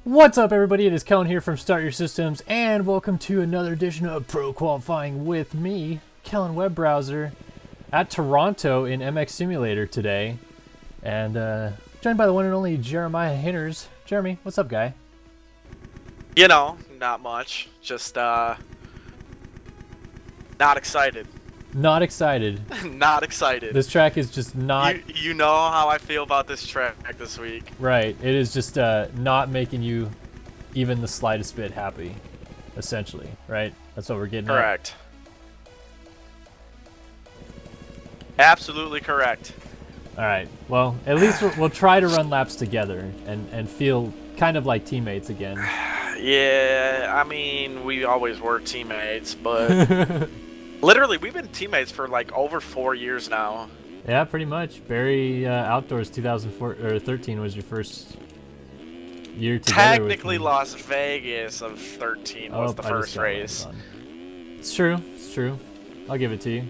What's up, everybody? It is Kellen here from Start Your Systems, and welcome to another edition of Pro Qualifying with me, Kellen Web Browser, at Toronto in MX Simulator today, and joined by the one and only Jeremiah Hinners. Jeremy, what's up, guy? You know, not much. Just, not excited. Not excited. Not excited. This track is just not... You know how I feel about this track this week. Right. It is just not making you even the slightest bit happy, essentially, right? That's what we're getting at. Correct. Absolutely correct. All right. Well, at least we'll try to run laps together and feel kind of like teammates again. Yeah, I mean, we always were teammates, but literally, we've been teammates for like over 4 years now. Yeah, pretty much. Barry Outdoors 2013 was your first year together. Technically, Las Vegas of 13 was the first race. It's true. It's true. I'll give it to you.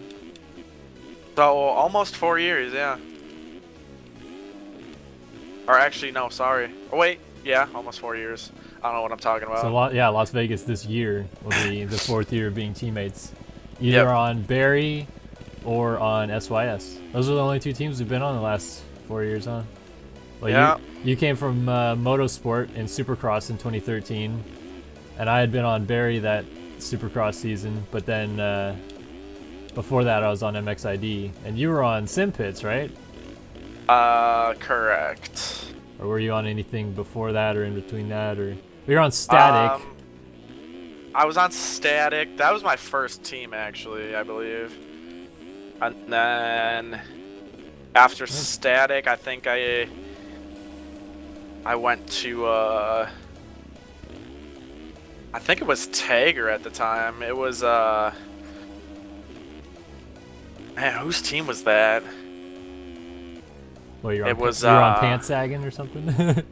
So almost 4 years, yeah. Or actually, no, sorry. Oh wait, yeah, almost 4 years. I don't know what I'm talking about. So yeah, Las Vegas this year will be the 4th year of being teammates, either on Barry or on SYS. Those are the only two teams we've been on the last 4 years, huh? Well, yeah. You came from Motorsport in Supercross in 2013, and I had been on Barry that Supercross season, but then before that I was on MXID, and you were on SimPits, right? Correct. Or were you on anything before that or in between that, or we were on Static? I was on Static. That was my first team, actually, I believe. And then after Static, I think I went to I think it was Tiger at the time. It was man, whose team was that? Well, you're it on, was you're on Pants Sagging or something?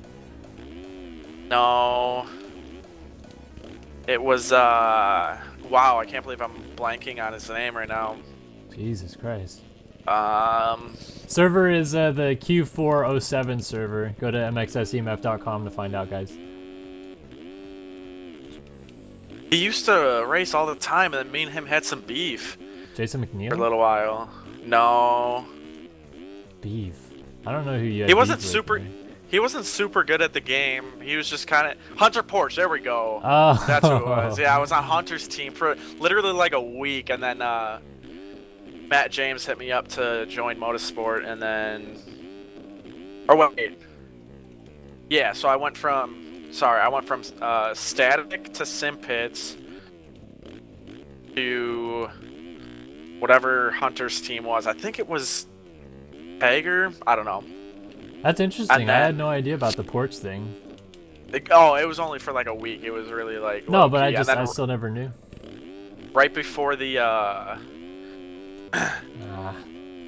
No. It was wow, I can't believe I'm blanking on his name right now. Jesus Christ. Server is the Q407 server. Go to mxsemf.com to find out, guys. He used to race all the time, and then me and him had some beef. Jason McNeil? For a little while. No. Beef. I don't know who you had. He wasn't super. He wasn't super good at the game. He was just kind of Hunter Porsche. There we go. Oh. That's who it was. Yeah, I was on Hunter's team for literally like a week, and then Matt James hit me up to join Motorsport, and then, or wait, yeah. So I went from Static to SimPits to whatever Hunter's team was. I think it was Hager. I don't know. That's interesting. I had no idea about the porch thing. It was only for like a week. It was really like no, but I still never knew. Right before the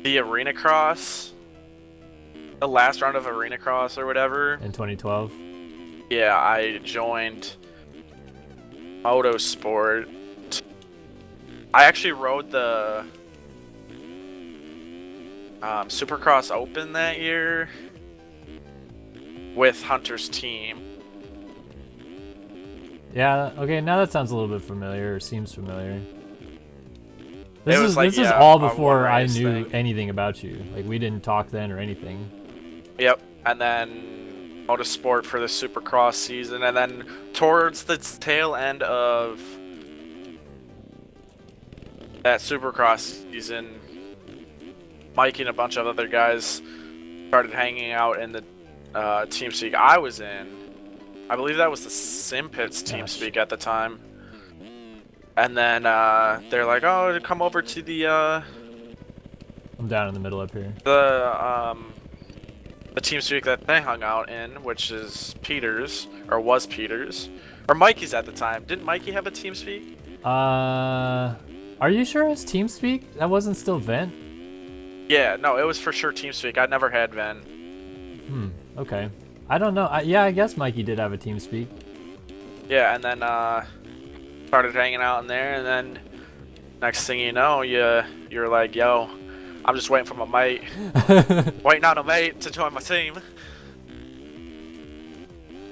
the Arena Cross, the last round of Arena Cross or whatever in 2012. Yeah, I joined Motorsport. I actually rode the Supercross Open that year with Hunter's team. Yeah, okay, now that sounds a little bit familiar, or seems familiar. This is all before I knew anything about you. Like, we didn't talk then or anything. Yep, and then Motorsport for the Supercross season, and then towards the tail end of that Supercross season, Mike and a bunch of other guys started hanging out in the TeamSpeak I was in. I believe that was the SimPits TeamSpeak at the time. And then they're like, "Oh, come over to the." I'm down in the middle up here. The TeamSpeak that they hung out in, which is Peters, or was Peters, or Mikey's at the time. Didn't Mikey have a TeamSpeak? Are you sure it's TeamSpeak? That wasn't still Vent? Yeah, no, it was for sure TeamSpeak. I never had Vent. Okay. I don't know. Yeah, I guess Mikey did have a TeamSpeak. Yeah, and then started hanging out in there, and then next thing you know, you're like, "Yo, I'm just waiting for my mate, waiting on a mate to join my team."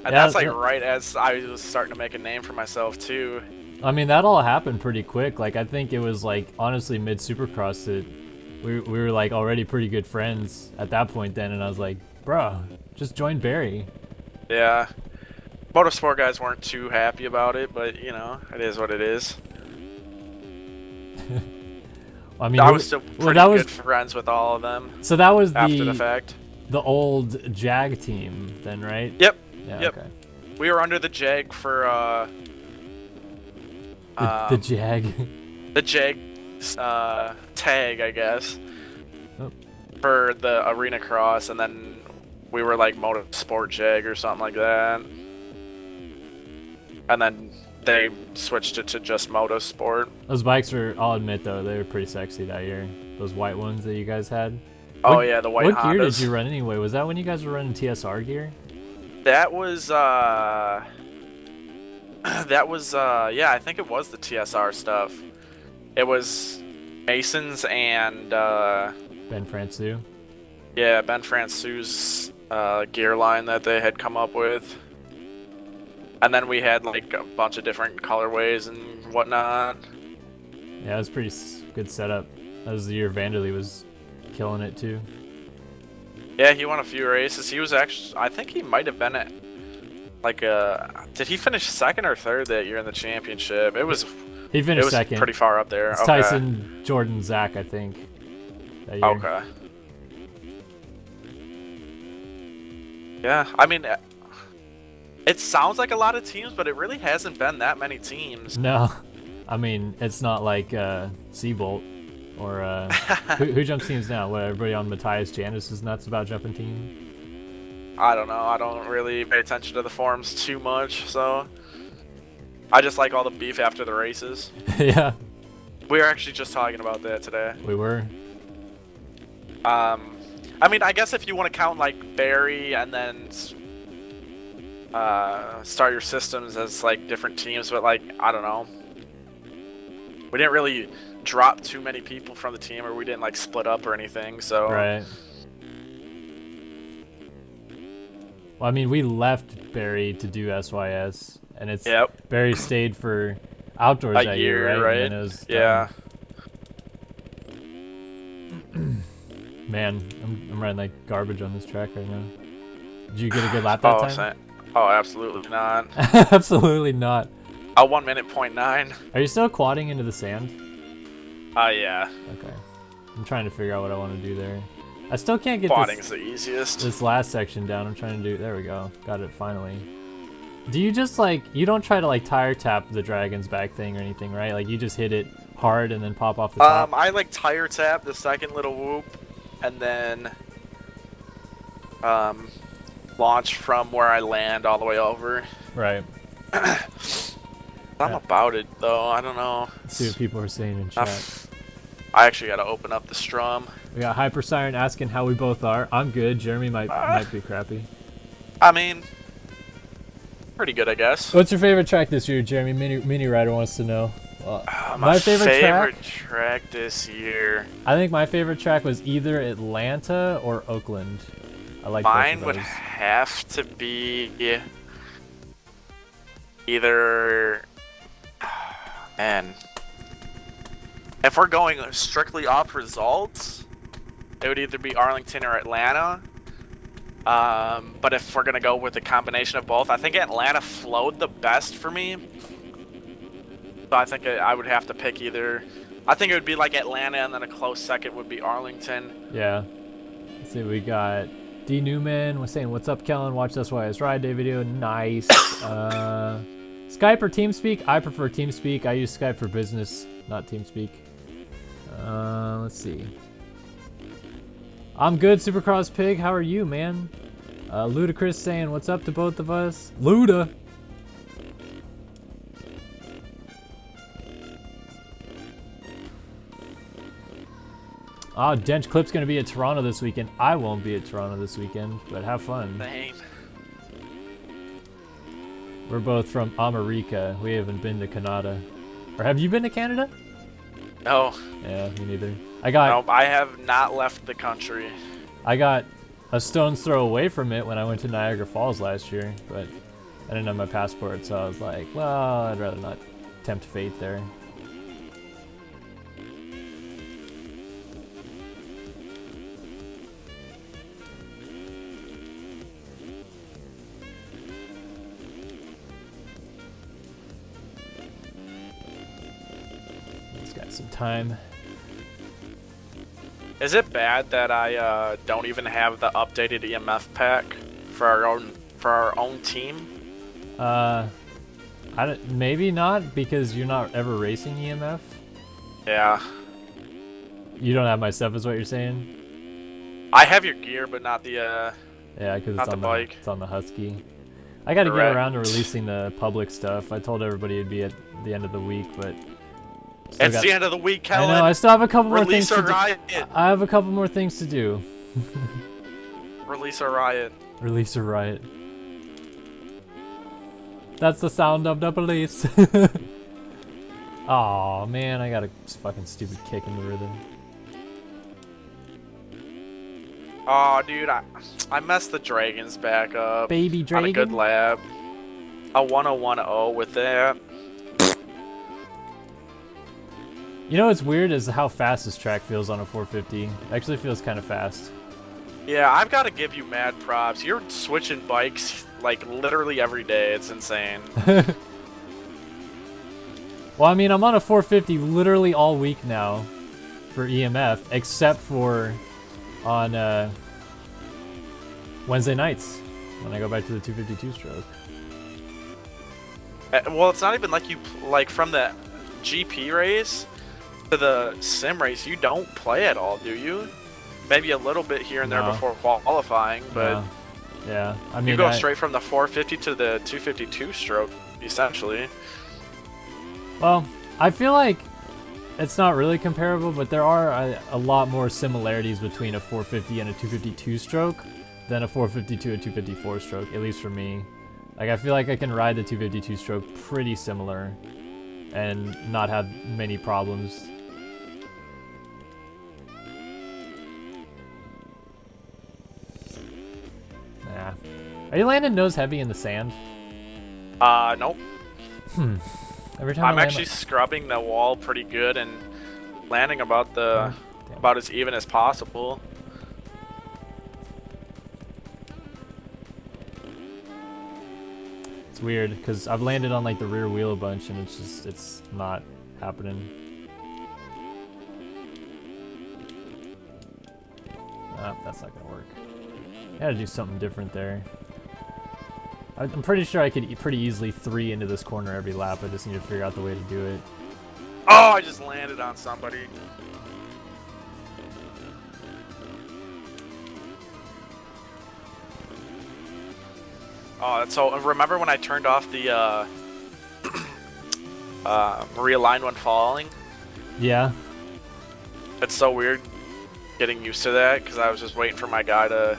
And Yeah, that's like right as I was starting to make a name for myself too. I mean, that all happened pretty quick. Like, I think it was like honestly mid Supercross that we were like already pretty good friends at that point then, and I was like, bro, just join Barry. Yeah. Motorsport guys weren't too happy about it, but you know, it is what it is. I mean, I was still pretty good friends with all of them. So that was after the fact. The old Jag team then, right? Yep. Yeah, yep. Okay. We were under the Jag for the Jag. The Jag tag, I guess. Oh. For the arena cross, and then we were like Motorsport Jag or something like that. And then they switched it to just Motorsport. Those bikes were, I'll admit though, they were pretty sexy that year. Those white ones that you guys had. Oh yeah, the white Hondas. What gear did you run anyway? Was that when you guys were running TSR gear? That was yeah, I think it was the TSR stuff. It was Mason's and Ben Francouz. Yeah, Ben Francouz's gear line that they had come up with. And then we had like a bunch of different colorways and whatnot. Yeah, it was pretty good setup. That was the year Vanderlei was killing it too. Yeah, he won a few races. He was actually, I think he might have been at like did he finish second or third that year in the championship? He finished second. Pretty far up there. It's okay. Tyson, Jordan, Zach, I think. That year. Okay. Yeah, I mean, it sounds like a lot of teams, but it really hasn't been that many teams. No, I mean, it's not like Seabolt or who jumps teams now? What, everybody on Matthias Janis is nuts about jumping team? I don't know. I don't really pay attention to the forums too much, so I just like all the beef after the races. Yeah. We were actually just talking about that today. We were. I mean, I guess if you want to count like Barry and then start your systems as like different teams, but like I don't know, we didn't really drop too many people from the team, or we didn't like split up or anything. So right. Well, I mean, we left Barry to do SYS, and it's Barry stayed for outdoors that year, right? And then it was yeah. Man, I'm riding like garbage on this track right now. Did you get a good lap that time? Oh, absolutely not. Absolutely not. 1 minute point 9. Are you still quadding into the sand? Yeah. Okay. I'm trying to figure out what I want to do there. I still can't get quadding's the easiest. This last section down. I'm trying to do. There we go. Got it finally. Do you just like, you don't try to like tire tap the dragon's back thing or anything, right? Like you just hit it hard and then pop off the top? I like tire tap the second little whoop and then launch from where I land all the way over. Right. I'm about it though. I don't know. Let's see what people are saying in chat. I actually got to open up the Strum. We got Hyper Siren asking how we both are. I'm good. Jeremy might be crappy. I mean, pretty good, I guess. What's your favorite track this year, Jeremy? Mini Rider wants to know. My favorite track this year. I think my favorite track was either Atlanta or Oakland. I like mine would have to be either. Man, if we're going strictly off results, it would either be Arlington or Atlanta. But if we're gonna go with a combination of both, I think Atlanta flowed the best for me. So I think I would have to pick either. I think it would be like Atlanta, and then a close second would be Arlington. Yeah. Let's see, we got D Newman was saying, "What's up, Kellen? Watch this Why It's Ride Day video. Nice." Skype or TeamSpeak? I prefer TeamSpeak. I use Skype for business, not TeamSpeak. Let's see. I'm good, Supercross Pig. How are you, man? Ludacris saying, "What's up to both of us?" Luda. Oh, Dench Clip's gonna be at Toronto this weekend. I won't be at Toronto this weekend, but have fun. Same. We're both from America. We haven't been to Canada. Or have you been to Canada? No. Yeah, me neither. Nope, I have not left the country. I got a stone's throw away from it when I went to Niagara Falls last year, but I didn't have my passport, so I was like, well, I'd rather not tempt fate there. He's got some time. Is it bad that I don't even have the updated EMF pack for our own team? Maybe not, because you're not ever racing EMF. Yeah. You don't have my stuff, is what you're saying? I have your gear, but not the Yeah, because not the bike. It's on the Husky. I got to get Correct. around to releasing the public stuff. I told everybody it'd be at the end of the week, but It's the end of the week, Kellen. I know. I still have a couple more things Release to a riot. I have a couple more things to do. Release a riot. Release a riot. That's the sound of the police. Aw, man, I got a fucking stupid kick in the rhythm. Oh, dude, I messed the dragons back up. Baby dragon. On a good lap. A 1010 with that. You know what's weird is how fast this track feels on a 450. It actually feels kind of fast. Yeah, I've got to give you mad props. You're switching bikes like literally every day. It's insane. Well, I mean, I'm on a 450 literally all week now for EMF, except for on Wednesday nights when I go back to the 252 stroke. Well, it's not even like you like from the GP race to the sim race. You don't play at all, do you? Maybe a little bit here and there before qualifying, but No. Yeah, I mean, you go straight from the 450 to the 252 stroke, essentially. Well, I feel like it's not really comparable, but there are a lot more similarities between a 450 and a 252 stroke than a 450 to a 254 stroke, at least for me. Like, I feel like I can ride the 252 stroke pretty similar and not have many problems. Nah. Are you landing nose heavy in the sand? Nope. Every time I'm I actually scrubbing the wall pretty good and landing about as even as possible. It's weird because I've landed on like the rear wheel a bunch and it's not happening. That's not gonna work. Gotta do something different there. I'm pretty sure I could pretty easily 3 into this corner every lap. I just need to figure out the way to do it. Oh, I just landed on somebody. Oh, that's so. Remember when I turned off the realigned when falling? Yeah. It's so weird getting used to that because I was just waiting for my guy to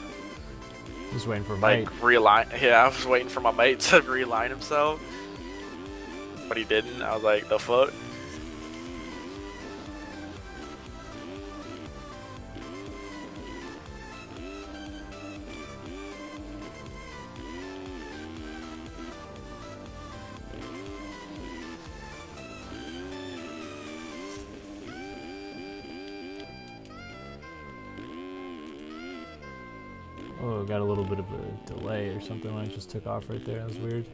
Just waiting for like Mike. realign. Yeah, I was waiting for my mate to realign himself, but he didn't. I was like, the fuck. Oh, got a little bit of a delay or something when I just took off right there. That was weird.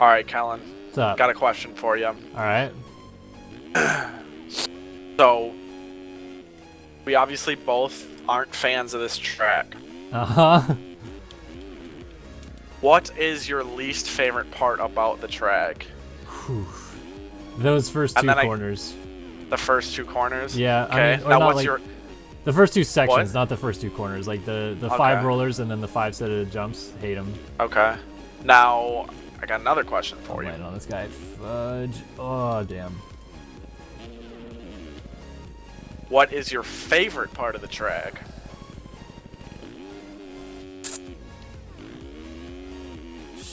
All right, Kellen. What's up? Got a question for you. All right. So, we obviously both aren't fans of this track. Uh-huh. What is your least favorite part about the track? Whew. Those first two corners. The first two corners? Yeah. Okay. I mean, or now, not what's like, your... the first two sections, What? not the first two corners. Like the Okay. 5 rollers and then the 5 set of jumps. Hate them. Okay. Now, I got another question for you. Landing on this guy. Fudge. Oh, damn. What is your favorite part of the track?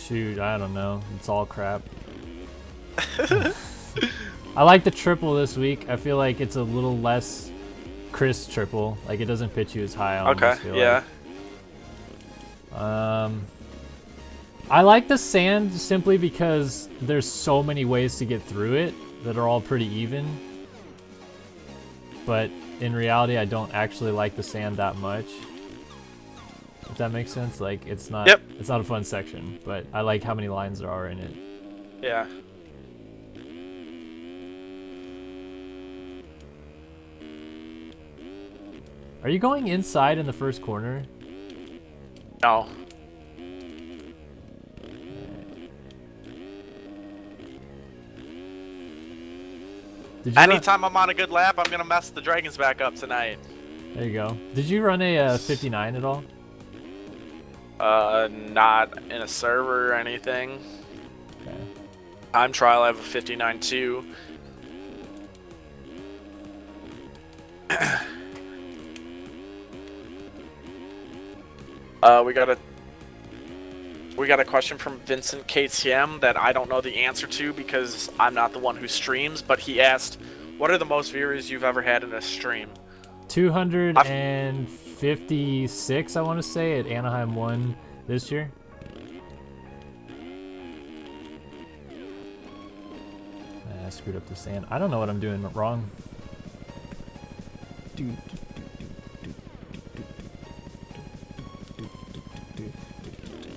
Shoot, I don't know. It's all crap. I like the triple this week. I feel like it's a little less crisp triple. Like it doesn't pitch you as high. I Okay, almost feel yeah. Like. I like the sand simply because there's so many ways to get through it that are all pretty even. But in reality, I don't actually like the sand that much. If that makes sense, like it's not it's not a fun section, but I like how many lines there are in it. Yeah. Are you going inside in the first corner? No. Anytime I'm on a good lap, I'm gonna mess the dragons back up tonight. There you go. Did you run a 59 at all? Not in a server or anything. Okay. Time trial, I have a 59 too. We got a question from Vincent KTM that I don't know the answer to because I'm not the one who streams, but he asked, what are the most viewers you've ever had in a stream? 256, I want to say, at Anaheim 1 this year. I screwed up the sand. I don't know what I'm doing wrong.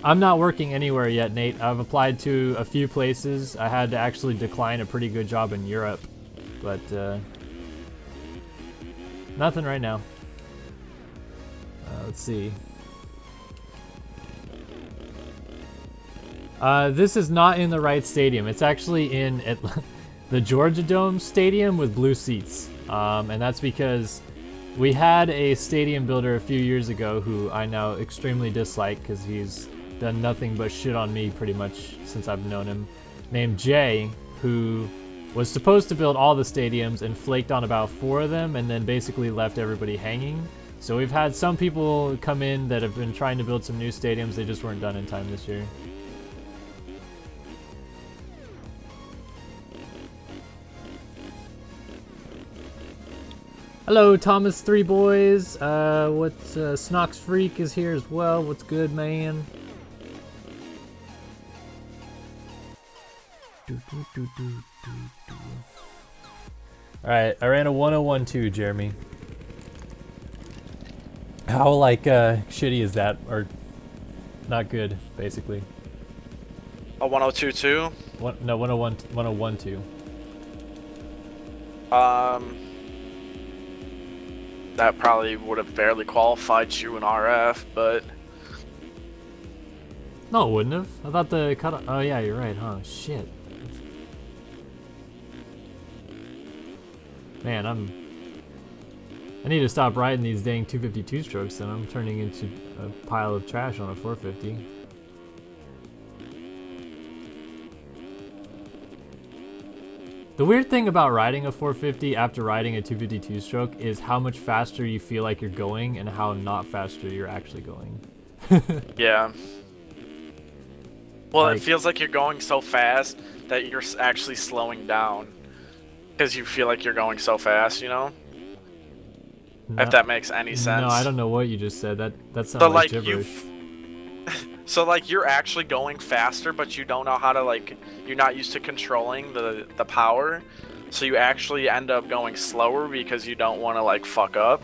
I'm not working anywhere yet, Nate. I've applied to a few places. I had to actually decline a pretty good job in Europe, but nothing right now. Let's see. This is not in the right stadium. It's actually in the Georgia Dome Stadium with blue seats, and that's because we had a stadium builder a few years ago who I now extremely dislike because he's done nothing but shit on me pretty much since I've known him, named Jay, who was supposed to build all the stadiums and flaked on about 4 of them and then basically left everybody hanging. So we've had some people come in that have been trying to build some new stadiums. They just weren't done in time this year. Hello, Thomas Three Boys. What's Snox Freak is here as well. What's good, man? Alright, I ran a 1012, Jeremy. How, like, shitty is that? Or not good, basically. A 1022? No, 101, 1012. That probably would have barely qualified you in RF, but... No, it wouldn't have. I thought the cut. Oh, yeah, you're right, huh? Shit. Man, I need to stop riding these dang 252 strokes, and I'm turning into a pile of trash on a 450. The weird thing about riding a 450 after riding a 252 stroke is how much faster you feel like you're going and how not faster you're actually going. Yeah. Well, Like, it feels like you're going so fast that you're actually slowing down. Because you feel like you're going so fast, you know? no, If that makes any sense. No, I don't know what you just said. That sounds So, like like, gibberish. So, like, you're actually going faster, but you don't know how to, like, you're not used to controlling the power. So you actually end up going slower because you don't want to, like, fuck up.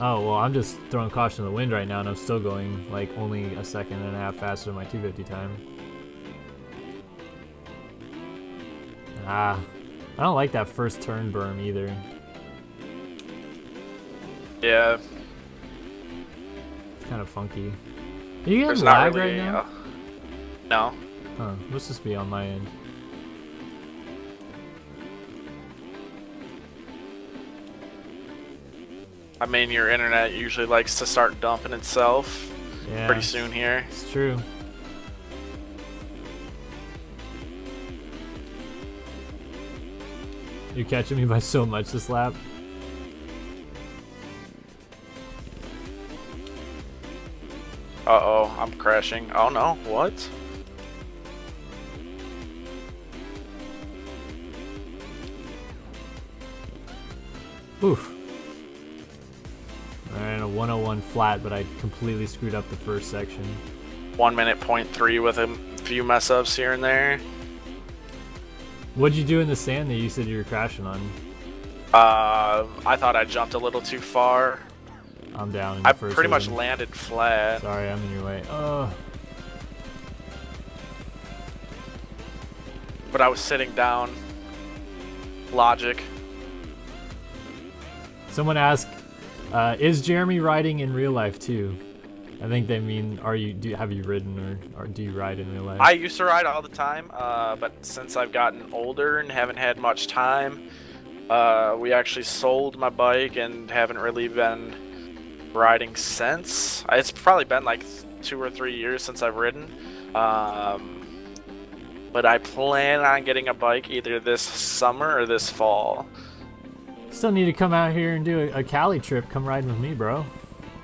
Oh, well, I'm just throwing caution to the wind right now, and I'm still going, like, only a second and a half faster than my 250 time. Ah, I don't like that first turn berm either. Yeah. It's kind of funky. Are you There's getting not lag really right now? No. Huh, must just be on my end. I mean, your internet usually likes to start dumping itself Yeah, pretty soon here. it's true. You're catching me by so much this lap. Uh-oh, I'm crashing. Oh no, what? Oof. Alright, a 101 flat, but I completely screwed up the first section. 1 minute, .3 with a few mess ups here and there. What'd you do in the sand that you said you were crashing on? I thought I jumped a little too far. I'm down in the I first pretty much one. landed flat. Sorry, I'm in your way. But I was sitting down. Logic. Someone asked, is Jeremy riding in real life too? I think they mean, have you ridden or do you ride in real life? I used to ride all the time, but since I've gotten older and haven't had much time, we actually sold my bike and haven't really been riding since. It's probably been like 2 or 3 years since I've ridden. But I plan on getting a bike either this summer or this fall. Still need to come out here and do a Cali trip. Come riding with me, bro.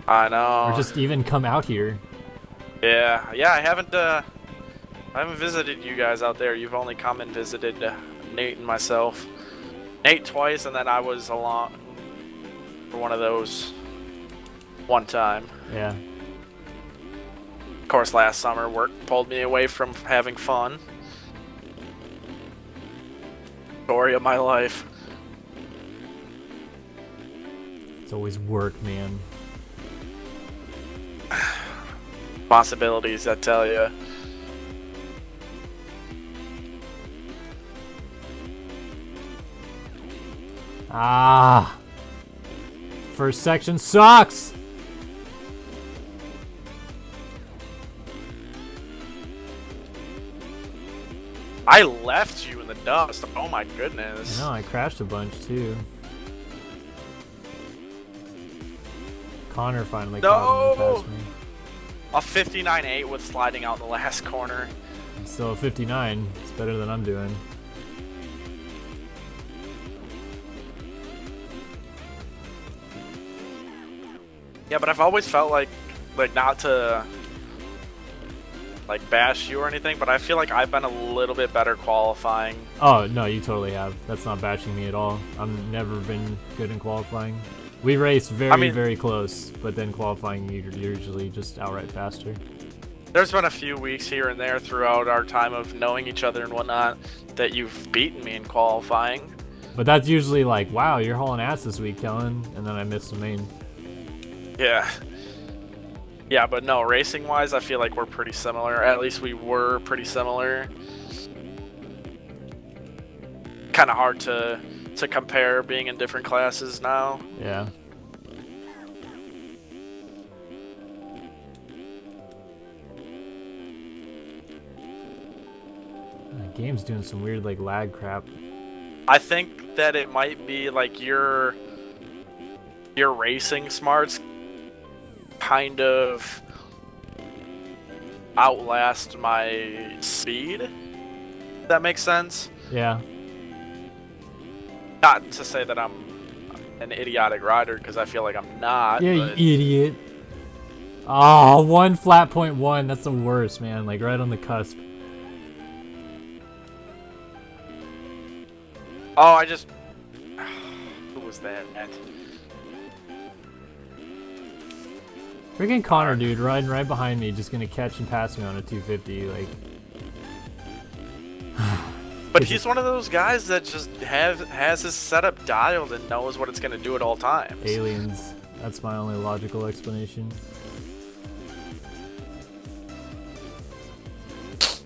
I know. Or just even come out here. Yeah. I haven't visited you guys out there. You've only come and visited Nate and myself. Nate twice, and then I was along for one of those one time. Yeah. Of course, last summer work pulled me away from having fun. Story of my life. It's always work, man. Possibilities, I tell you. Ah. First section sucks. I left you in the dust. Oh my goodness. I know, I crashed a bunch too. Connor finally caught me past me. A 59.8 with sliding out in the last corner. Still a 59. It's better than I'm doing. Yeah, but I've always felt like not to like bash you or anything, but I feel like I've been a little bit better qualifying. Oh, no, you totally have. That's not bashing me at all. I've never been good in qualifying. We race very close, but then qualifying you're usually just outright faster. There's been a few weeks here and there throughout our time of knowing each other and whatnot that you've beaten me in qualifying. But that's usually like, wow, you're hauling ass this week, Kellen, and then I missed the main. Yeah. Yeah, but no, racing-wise, I feel like we're pretty similar. At least we were pretty similar. Kind of hard to compare being in different classes now. Yeah. The game's doing some weird like lag crap. I think that it might be like your racing smarts kind of outlast my speed. If that makes sense? Yeah. Not to say that I'm an idiotic rider, because I feel like I'm not. Yeah, but... you idiot. Oh, 1 flat point 1. That's the worst, man. Like right on the cusp. Oh, I just... Who was that? Freaking Connor, dude, riding right behind me, just gonna catch and pass me on a 250, like... But he's one of those guys that just has his setup dialed and knows what it's gonna do at all times. Aliens. That's my only logical explanation.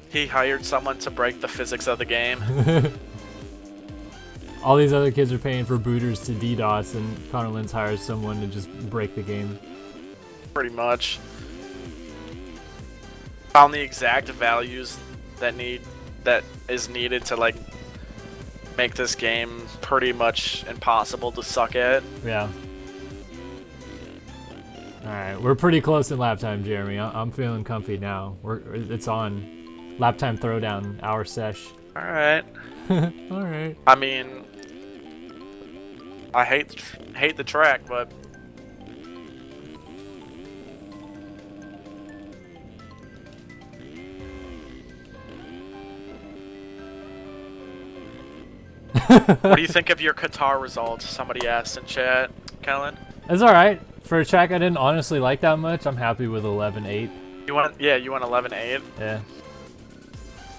He hired someone to break the physics of the game. All these other kids are paying for booters to DDoS, and Connor Lynch hires someone to just break the game. Pretty much. Found the exact values that is needed to like make this game pretty much impossible to suck at. Yeah. Alright, we're pretty close in lap time, Jeremy. I'm feeling comfy now. It's on. Lap time throwdown, hour sesh. Alright. Alright. I mean, I hate the track, but What do you think of your Qatar results? Somebody asked in chat, Kellen. It's all right for a track I didn't honestly like that much. I'm happy with 11.8. You went 11-8. Yeah.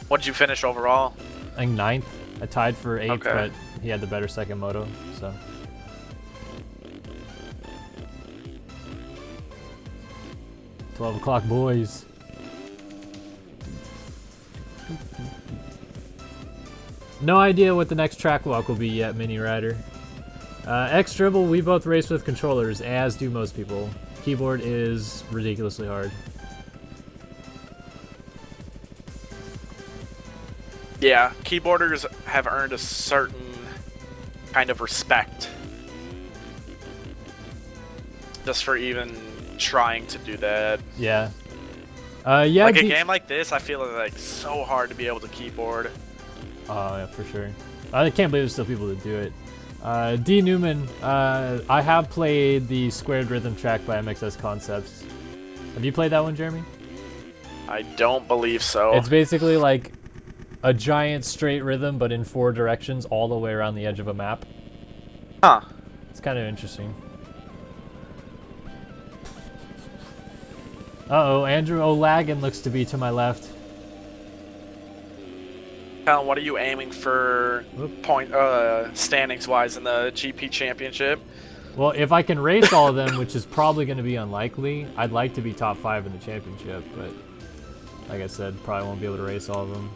What did you finish overall? I think 9th. I tied for 8th, Okay. but he had the better second moto, so. "12 o'clock, boys." No idea what the next track walk will be yet, Mini Rider. X Dribble, we both race with controllers, as do most people. Keyboard is ridiculously hard. Yeah, keyboarders have earned a certain kind of respect just for even trying to do that. Yeah. Yeah. Like a game like this, I feel like so hard to be able to keyboard. Oh yeah, for sure. I can't believe there's still people that do it. D Newman, I have played the Squared Rhythm track by MXS Concepts. Have you played that one, Jeremy? I don't believe so. It's basically like a giant straight rhythm, but in 4 directions, all the way around the edge of a map. Huh. It's kind of interesting. Uh-oh, Andrew O'Lagan looks to be to my left. Kellen, what are you aiming for standings wise in the GP championship? Well, if I can race all of them, which is probably going to be unlikely, I'd like to be top 5 in the championship, but like I said, probably won't be able to race all of them.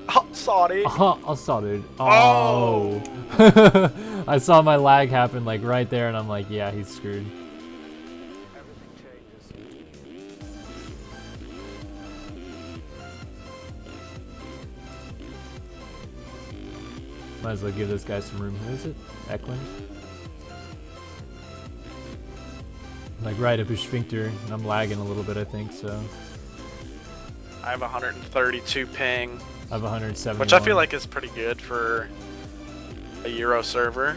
Oh, sorry. I saw, dude. Oh. I saw my lag happen like right there, and I'm like, yeah, he's screwed. Might as well give this guy some room. Who is it? Eklund? Like right up his sphincter, and I'm lagging a little bit, I think, so. I have 132 ping. I have 170. Which I feel like is pretty good for a Euro server.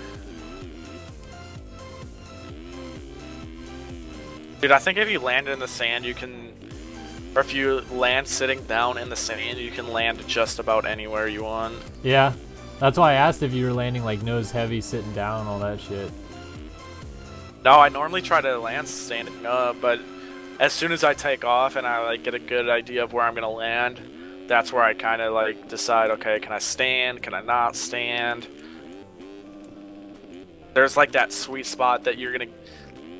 Dude, I think if you land in the sand, you can... Or if you land sitting down in the sand, you can land just about anywhere you want. Yeah. That's why I asked if you were landing like nose heavy, sitting down, all that shit. No, I normally try to land standing up, but as soon as I take off and I like get a good idea of where I'm gonna land, that's where I kind of like decide, okay, can I stand? Can I not stand? There's like that sweet spot that you're gonna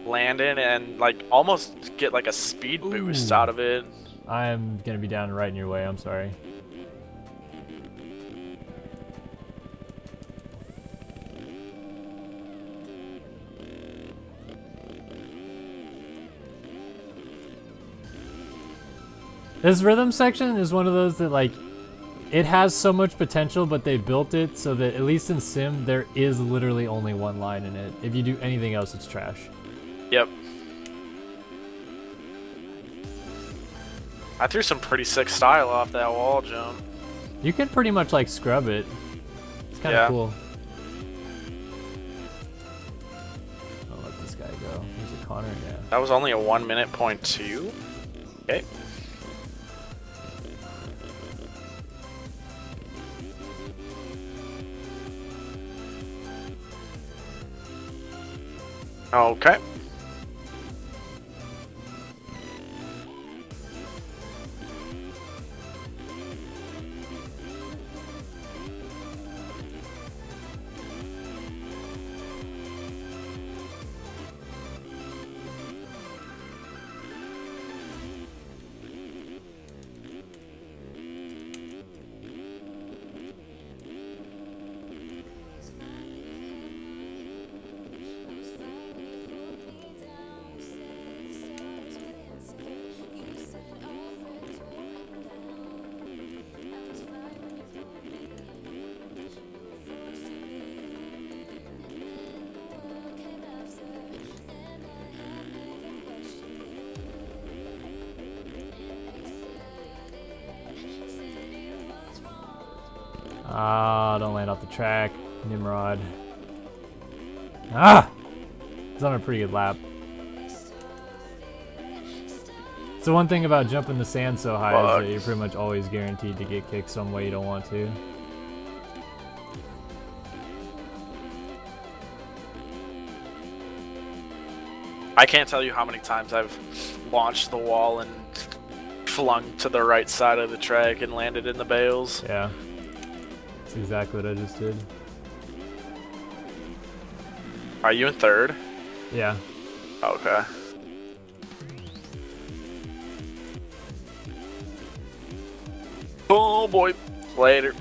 land in and like almost get like a speed boost out of it. I'm gonna be down right in your way, I'm sorry. This rhythm section is one of those that like, it has so much potential, but they built it so that at least in Sim, there is literally only one line in it. If you do anything else, it's trash. Yep. I threw some pretty sick style off that wall jump. You can pretty much like scrub it. It's kind of cool. I'll let this guy go. Here's a Connor, yeah. That was only a 1 minute point 2. Okay. Okay. Ah, don't land off the track, Nimrod. Ah! He's on a pretty good lap. So one thing about jumping the sand so high is that you're pretty much always guaranteed to get kicked some way you don't want to. I can't tell you how many times I've launched the wall and flung to the right side of the track and landed in the bales. Yeah. That's exactly what I just did. Are you in third? Yeah. Okay. Oh boy. Later.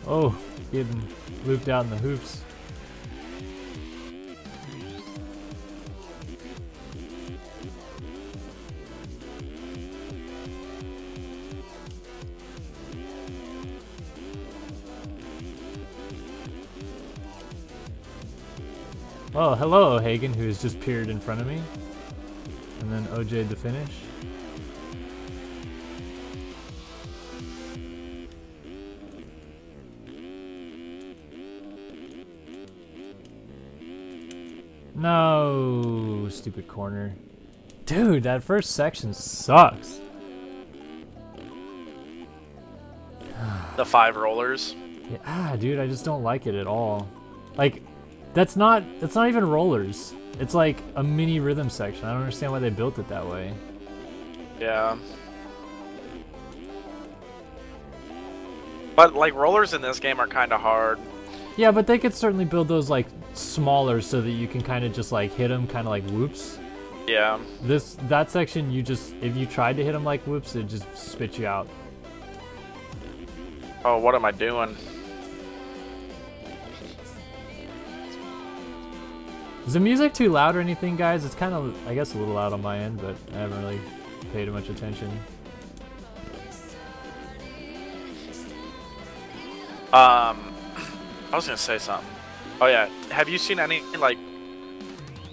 Oh, getting looped out in the hoops. Oh, hello, Hagen, who has just peered in front of me. And then OJ'd the finish. No, stupid corner. Dude, that first section sucks. The 5 rollers. Yeah, dude, I just don't like it at all. Like, that's not even rollers. It's like a mini rhythm section. I don't understand why they built it that way. Yeah. But like rollers in this game are kind of hard. Yeah, but they could certainly build those like smaller so that you can kind of just like hit them kind of like whoops. Yeah. That section, you just, if you tried to hit them like whoops, it just spit you out. Oh, what am I doing? Is the music too loud or anything, guys? It's kind of, I guess, a little loud on my end, but I haven't really paid much attention. I was gonna say something. Oh yeah, have you seen any like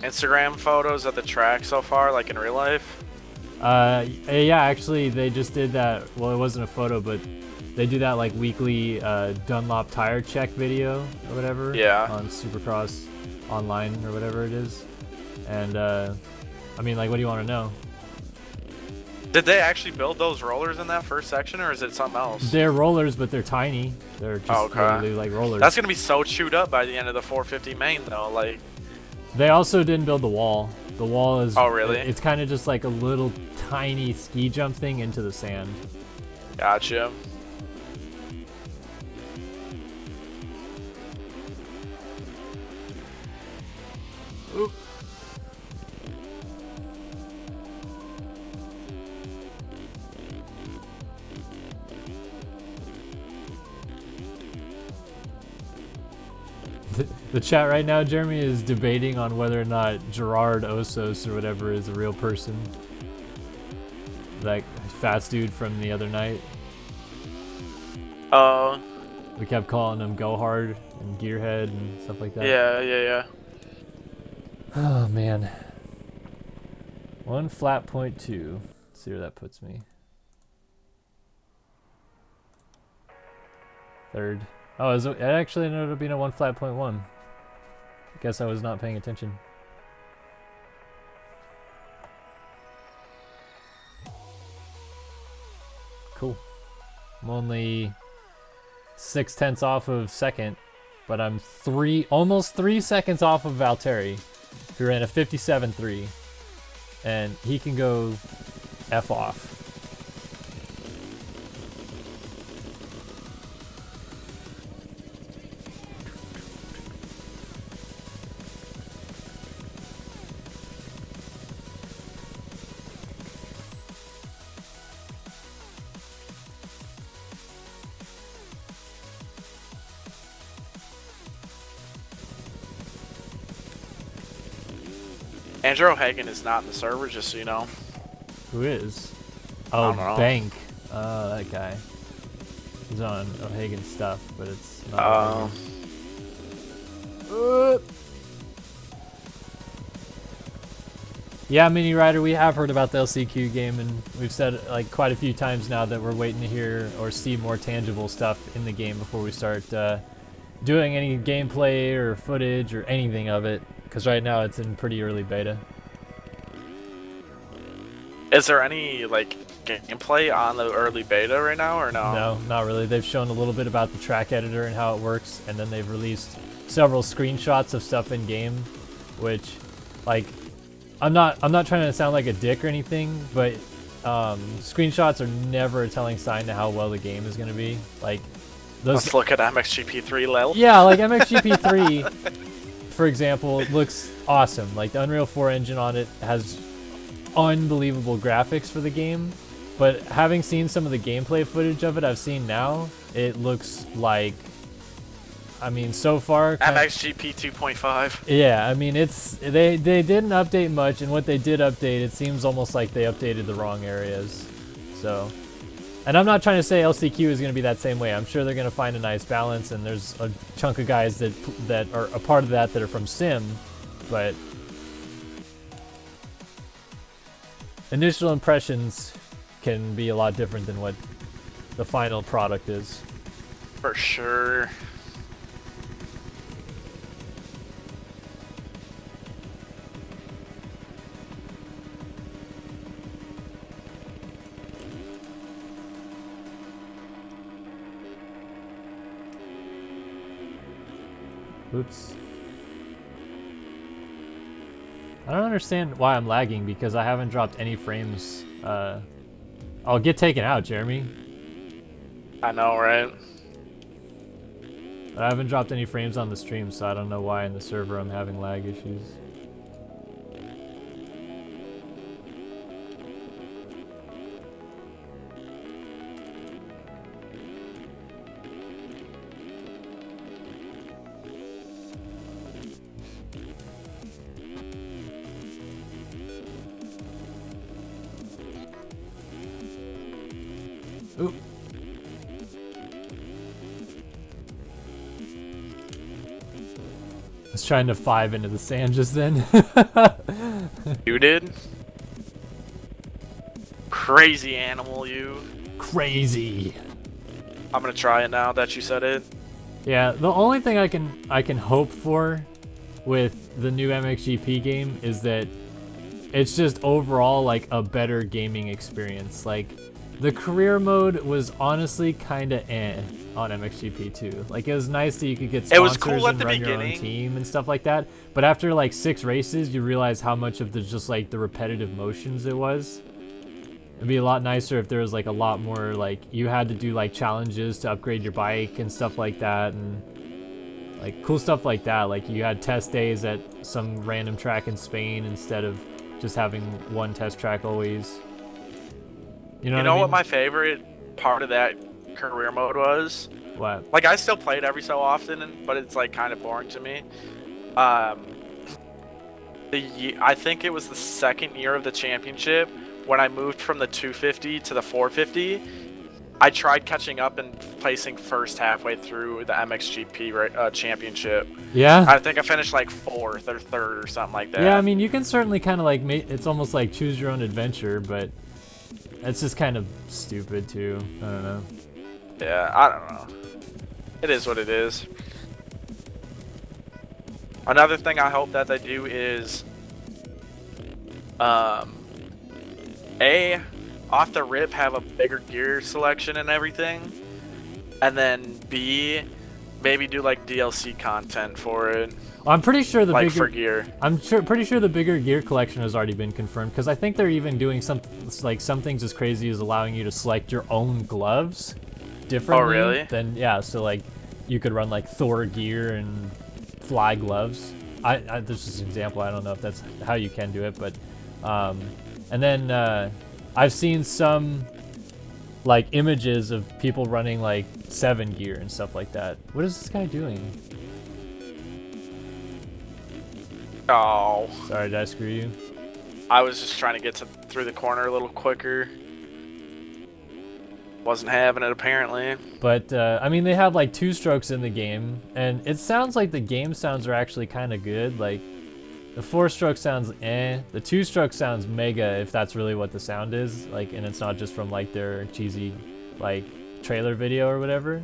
Instagram photos of the track so far, like in real life? Yeah, actually, they just did that. Well, it wasn't a photo, but they do that like weekly Dunlop tire check video or whatever. Yeah. On Supercross Online or whatever it is, and I mean, like, what do you want to know? Did they actually build those rollers in that first section, or is it something else? They're rollers, but they're tiny. They're just literally like rollers. That's gonna be so chewed up by the end of the 450 main, though. Like, they also didn't build the wall. The wall is. Oh, really? It's kind of just like a little tiny ski jump thing into the sand. Gotcha. Oop. The chat right now, Jeremy, is debating on whether or not Gerard Osos or whatever is a real person. That fast dude from the other night. Oh. We kept calling him Go Hard and Gearhead and stuff like that. Yeah. Oh, man. 1 flat point 2. Let's see where that puts me. Third. Oh, it actually ended up being a 1 flat point 1. I guess I was not paying attention. Cool. I'm only 0.6 off of second, but I'm almost 3 seconds off of Valtteri, who ran a 57.3, and he can go F off. Andrew O'Hagan is not in the server, just so you know. Who is? I Oh, don't know. Bank. That guy. He's on O'Hagan stuff, but it's not. Yeah, Mini Rider, we have heard about the LCQ game, and we've said like quite a few times now that we're waiting to hear or see more tangible stuff in the game before we start doing any gameplay or footage or anything of it. Because right now it's in pretty early beta. Is there any like gameplay on the early beta right now, or no? No, not really. They've shown a little bit about the track editor and how it works, and then they've released several screenshots of stuff in game, which, like, I'm not trying to sound like a dick or anything, but screenshots are never a telling sign to how well the game is going to be. Like, Let's look at MXGP3 level. Yeah, like MXGP3, for example, looks awesome. Like the Unreal 4 engine on it has unbelievable graphics for the game, but having seen some of the gameplay footage of it I've seen now, it looks like, I mean, so far MXGP 2.5. yeah, I mean, it's they didn't update much, and what they did update, it seems almost like they updated the wrong areas. So, and I'm not trying to say LCQ is going to be that same way. I'm sure they're going to find a nice balance, and there's a chunk of guys that are a part of that are from Sim, but initial impressions can be a lot different than what the final product is. For sure. Oops. I don't understand why I'm lagging, because I haven't dropped any frames. I'll get taken out, Jeremy. I know, right? But I haven't dropped any frames on the stream, so I don't know why in the server I'm having lag issues. Oop. I was trying to 5 into the sand just then. You did? Crazy animal, you. Crazy. I'm gonna try it now that you said it. Yeah, the only thing I can hope for with the new MXGP game is that it's just overall like a better gaming experience. Like, the career mode was honestly kind of on MXGP2. Like, it was nice that you could get sponsors It was cool at and the run your own beginning. team and stuff like that. But after like 6 races, you realize how much of the just like the repetitive motions it was. It'd be a lot nicer if there was like a lot more, like, you had to do like challenges to upgrade your bike and stuff like that, and like cool stuff like that. Like, you had test days at some random track in Spain instead of just having one test track always. You know what I mean? What my favorite part of that career mode was? What? Like, I still play it every so often, but it's like kind of boring to me. I think it was the second year of the championship when I moved from the 250 to the 450. I tried catching up and placing first halfway through the MXGP championship. Yeah? I think I finished like 4th or 3rd or something like that. Yeah, I mean, you can certainly kind of like it's almost like choose your own adventure, but it's just kind of stupid too. I don't know. Yeah, I don't know. It is what it is. Another thing I hope that they do is, off the rip, have a bigger gear selection and everything, and then B, maybe do like DLC content for it. I'm pretty sure the like bigger for gear. pretty sure the bigger gear collection has already been confirmed, because I think they're even doing some things as crazy as allowing you to select your own gloves differently. Oh, really? Than, yeah, so like you could run like Thor gear and fly gloves. This is an example. I don't know if that's how you can do it, but and then I've seen some like images of people running like 7 gear and stuff like that. What is this guy doing? Oh. Sorry, did I screw you? I was just trying to get through the corner a little quicker. Wasn't having it, apparently. But, I mean, they have like 2 strokes in the game, and it sounds like the game sounds are actually kind of good. Like, the 4-stroke sounds eh. The 2-stroke sounds mega, if that's really what the sound is. Like, and it's not just from like their cheesy, like, trailer video or whatever.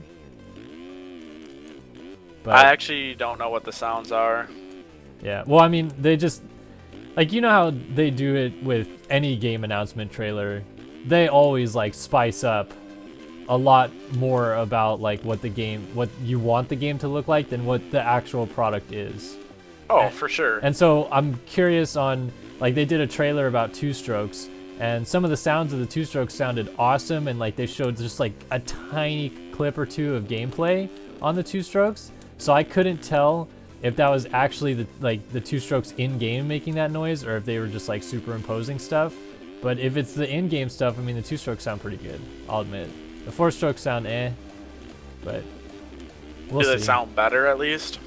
But, I actually don't know what the sounds are. yeah, well, I mean, they just, like, you know how they do it with any game announcement trailer. they always like spice up a lot more about like what you want the game to look like than what the actual product is. Oh, for sure. And so I'm curious on, like, they did a trailer about Two Strokes, and some of the sounds of the Two Strokes sounded awesome, and like they showed just like a tiny clip or two of gameplay on the Two Strokes. So I couldn't tell if that was actually the Two Strokes in game making that noise, or if they were just like superimposing stuff. But if it's the in-game stuff, I mean, the Two Strokes sound pretty good, I'll admit. The Four Strokes sound but we'll see. Do they sound better at least?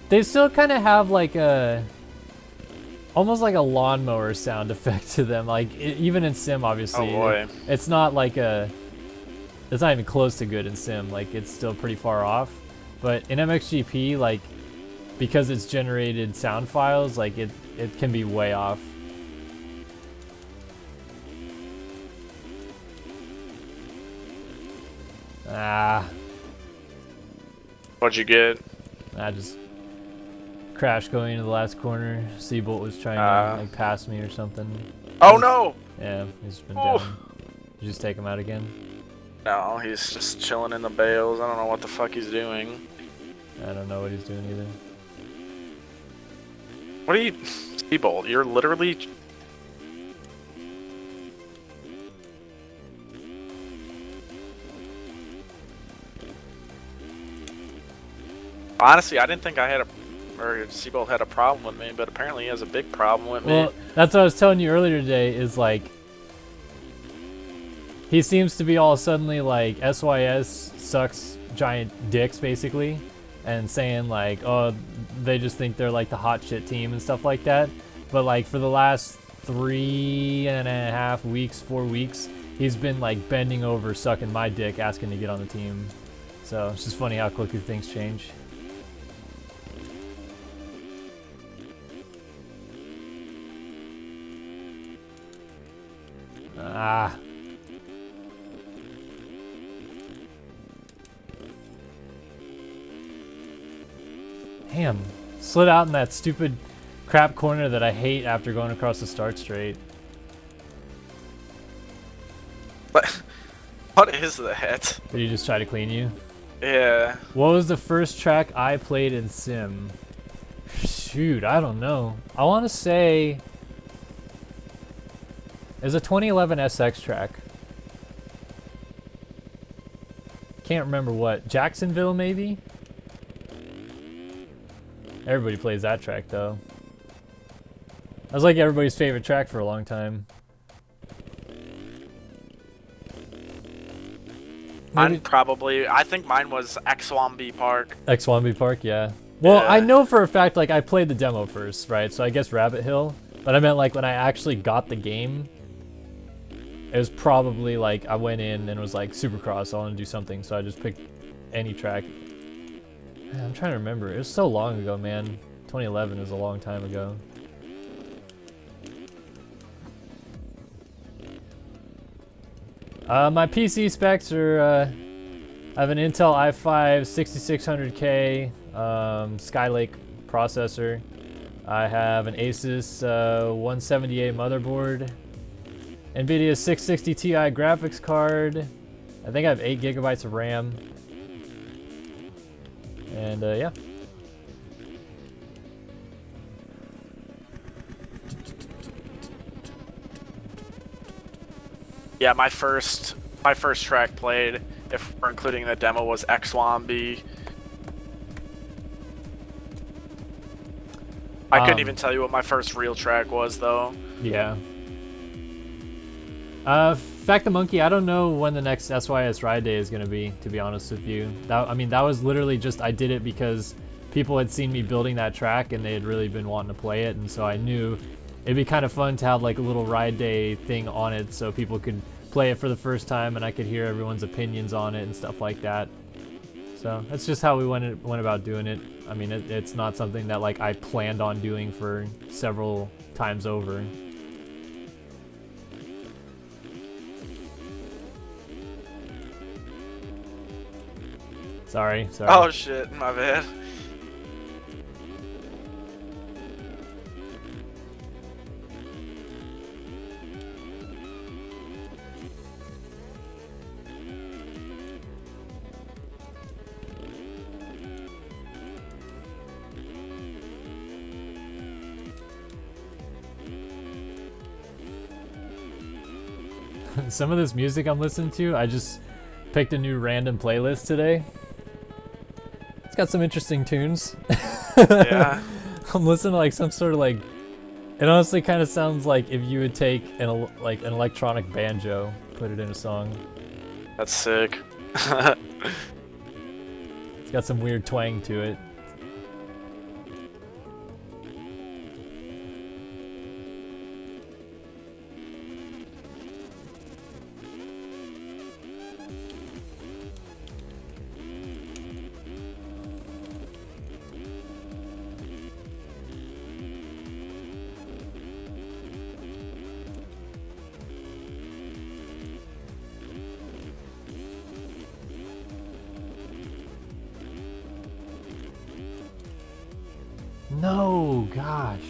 They still kind of have like almost like a lawnmower sound effect to them. Like even in Sim, obviously, Oh boy. it's not even close to good in Sim. Like it's still pretty far off. But in MXGP, like because it's generated sound files, like it can be way off. What'd you get? I just crashed going into the last corner. Seabolt was trying to like pass me or something. Oh no! Yeah, he's been Oh. down. You just take him out again? No, he's just chilling in the bales. I don't know what the fuck he's doing. I don't know what he's doing either. What are you... Seabolt, you're literally... Honestly, I didn't think I had Seabolt had a problem with me, but apparently he has a big problem with Well, me. that's what I was telling you earlier today, is like he seems to be all suddenly like SYS sucks giant dicks basically, and saying like, oh, they just think they're like the hot shit team and stuff like that. But like for the last 3.5 weeks, 4 weeks, he's been like bending over, sucking my dick, asking to get on the team. So it's just funny how quickly things change. Damn. Slid out in that stupid crap corner that I hate after going across the start straight. What is that? Did he just try to clean you? Yeah. What was the first track I played in Sim? Shoot, I don't know. I want to say it's a 2011 SX track. Can't remember what. Jacksonville, maybe? Everybody plays that track, though. That was like everybody's favorite track for a long time. Mine probably... I think mine was X1B Park. X1B Park, yeah. Well, Yeah. I know for a fact, like, I played the demo first, right? So I guess Rabbit Hill. But I meant, like, when I actually got the game, it was probably, like, I went in and was like, Supercross, I want to do something. So I just picked any track. Man, I'm trying to remember. It was so long ago, man. 2011 is a long time ago. My PC specs are, I have an Intel i5 6600K Skylake processor. I have an Asus 178 motherboard, NVIDIA 660 Ti graphics card. I think I have 8 gigabytes of RAM. And yeah. Yeah, my first track played, if we're including the demo, was X1B. I couldn't even tell you what my first real track was, though. Yeah. Fact the Monkey, I don't know when the next SYS Ride Day is going to be, to be honest with you. I mean, that was literally just, I did it because people had seen me building that track and they had really been wanting to play it, and so I knew it'd be kind of fun to have like a little Ride Day thing on it so people could play it for the first time and I could hear everyone's opinions on it and stuff like that. So that's just how we went about doing it. I mean, it's not something that like I planned on doing for several times over. Sorry. Oh shit, my bad. Some of this music I'm listening to, I just picked a new random playlist today. It's got some interesting tunes. Yeah. I'm listening to like some sort of like. It honestly kind of sounds like if you would take an electronic banjo, put it in a song. That's sick. It's got some weird twang to it. No, gosh.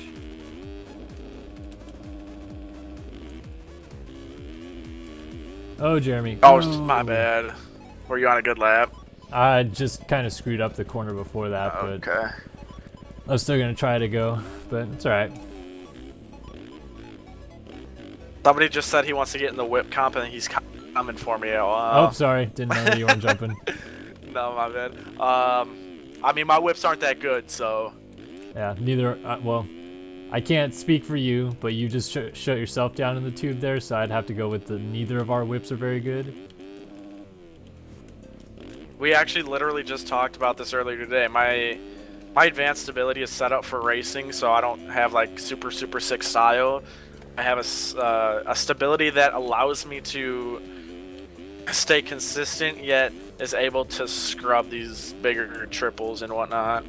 Oh, Jeremy. Oh, Ooh. my bad. Were you on a good lap? I just kind of screwed up the corner before that, but Okay. I was still gonna try to go, but it's alright. Somebody just said he wants to get in the whip comp and he's coming for me. Oh, sorry. Didn't know that you weren't jumping. No, my bad. I mean, my whips aren't that good, so. Yeah, neither. Well, I can't speak for you, but you just shut yourself down in the tube there, so I'd have to go with the neither of our whips are very good. We actually literally just talked about this earlier today. My advanced stability is set up for racing, so I don't have like super sick style. I have a stability that allows me to stay consistent, yet is able to scrub these bigger triples and whatnot.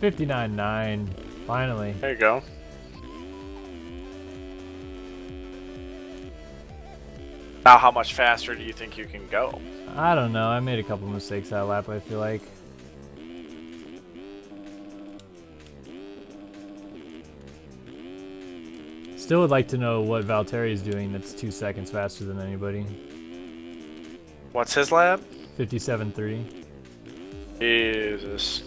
$59.9. Finally. There you go. Now, how much faster do you think you can go? I don't know. I made a couple mistakes that lap, I feel like. Still would like to know what Valtteri's doing that's 2 seconds faster than anybody. What's his lap? 57.3. Jesus.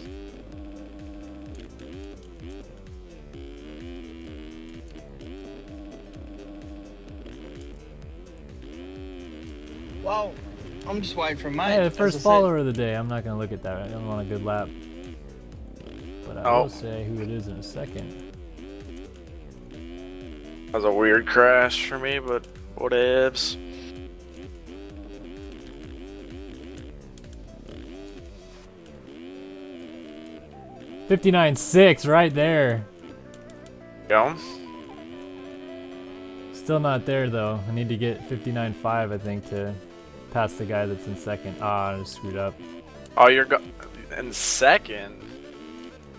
Well, I'm just waiting for mine. Hey, the first follower of the day. I'm not going to look at that. I'm on a good lap. But I will say who it is in a second. That was a weird crash for me, but whatevs. $59.6 right there. Go. Still not there though. I need to get 59.5, I think, to pass the guy that's in second. Ah, I just screwed up. Oh, you're in second?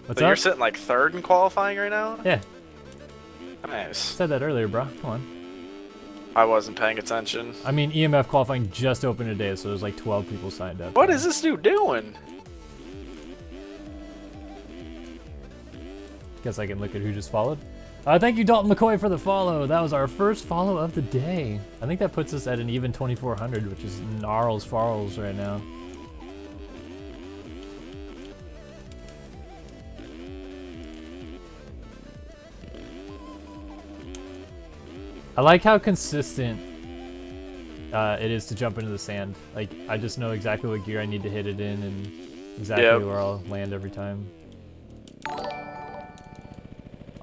What's So up? you're sitting like third in qualifying right now? Yeah, Nice. said that earlier, bro. Come on. I wasn't paying attention. I mean, EMF qualifying just opened today, so there's like 12 people signed up. What is this dude doing? Guess I can look at who just followed. Thank you, Dalton McCoy, for the follow. That was our first follow of the day. I think that puts us at an even 2,400, which is gnarls farls right now. I like how consistent it is to jump into the sand. Like, I just know exactly what gear I need to hit it in and exactly where I'll land every time.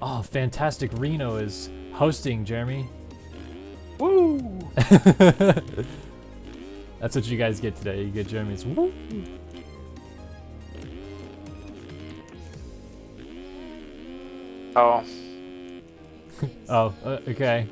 Oh, fantastic. Reno is hosting, Jeremy. Woo! That's what you guys get today. You get Jeremy's woo. Oh. Oh, okay.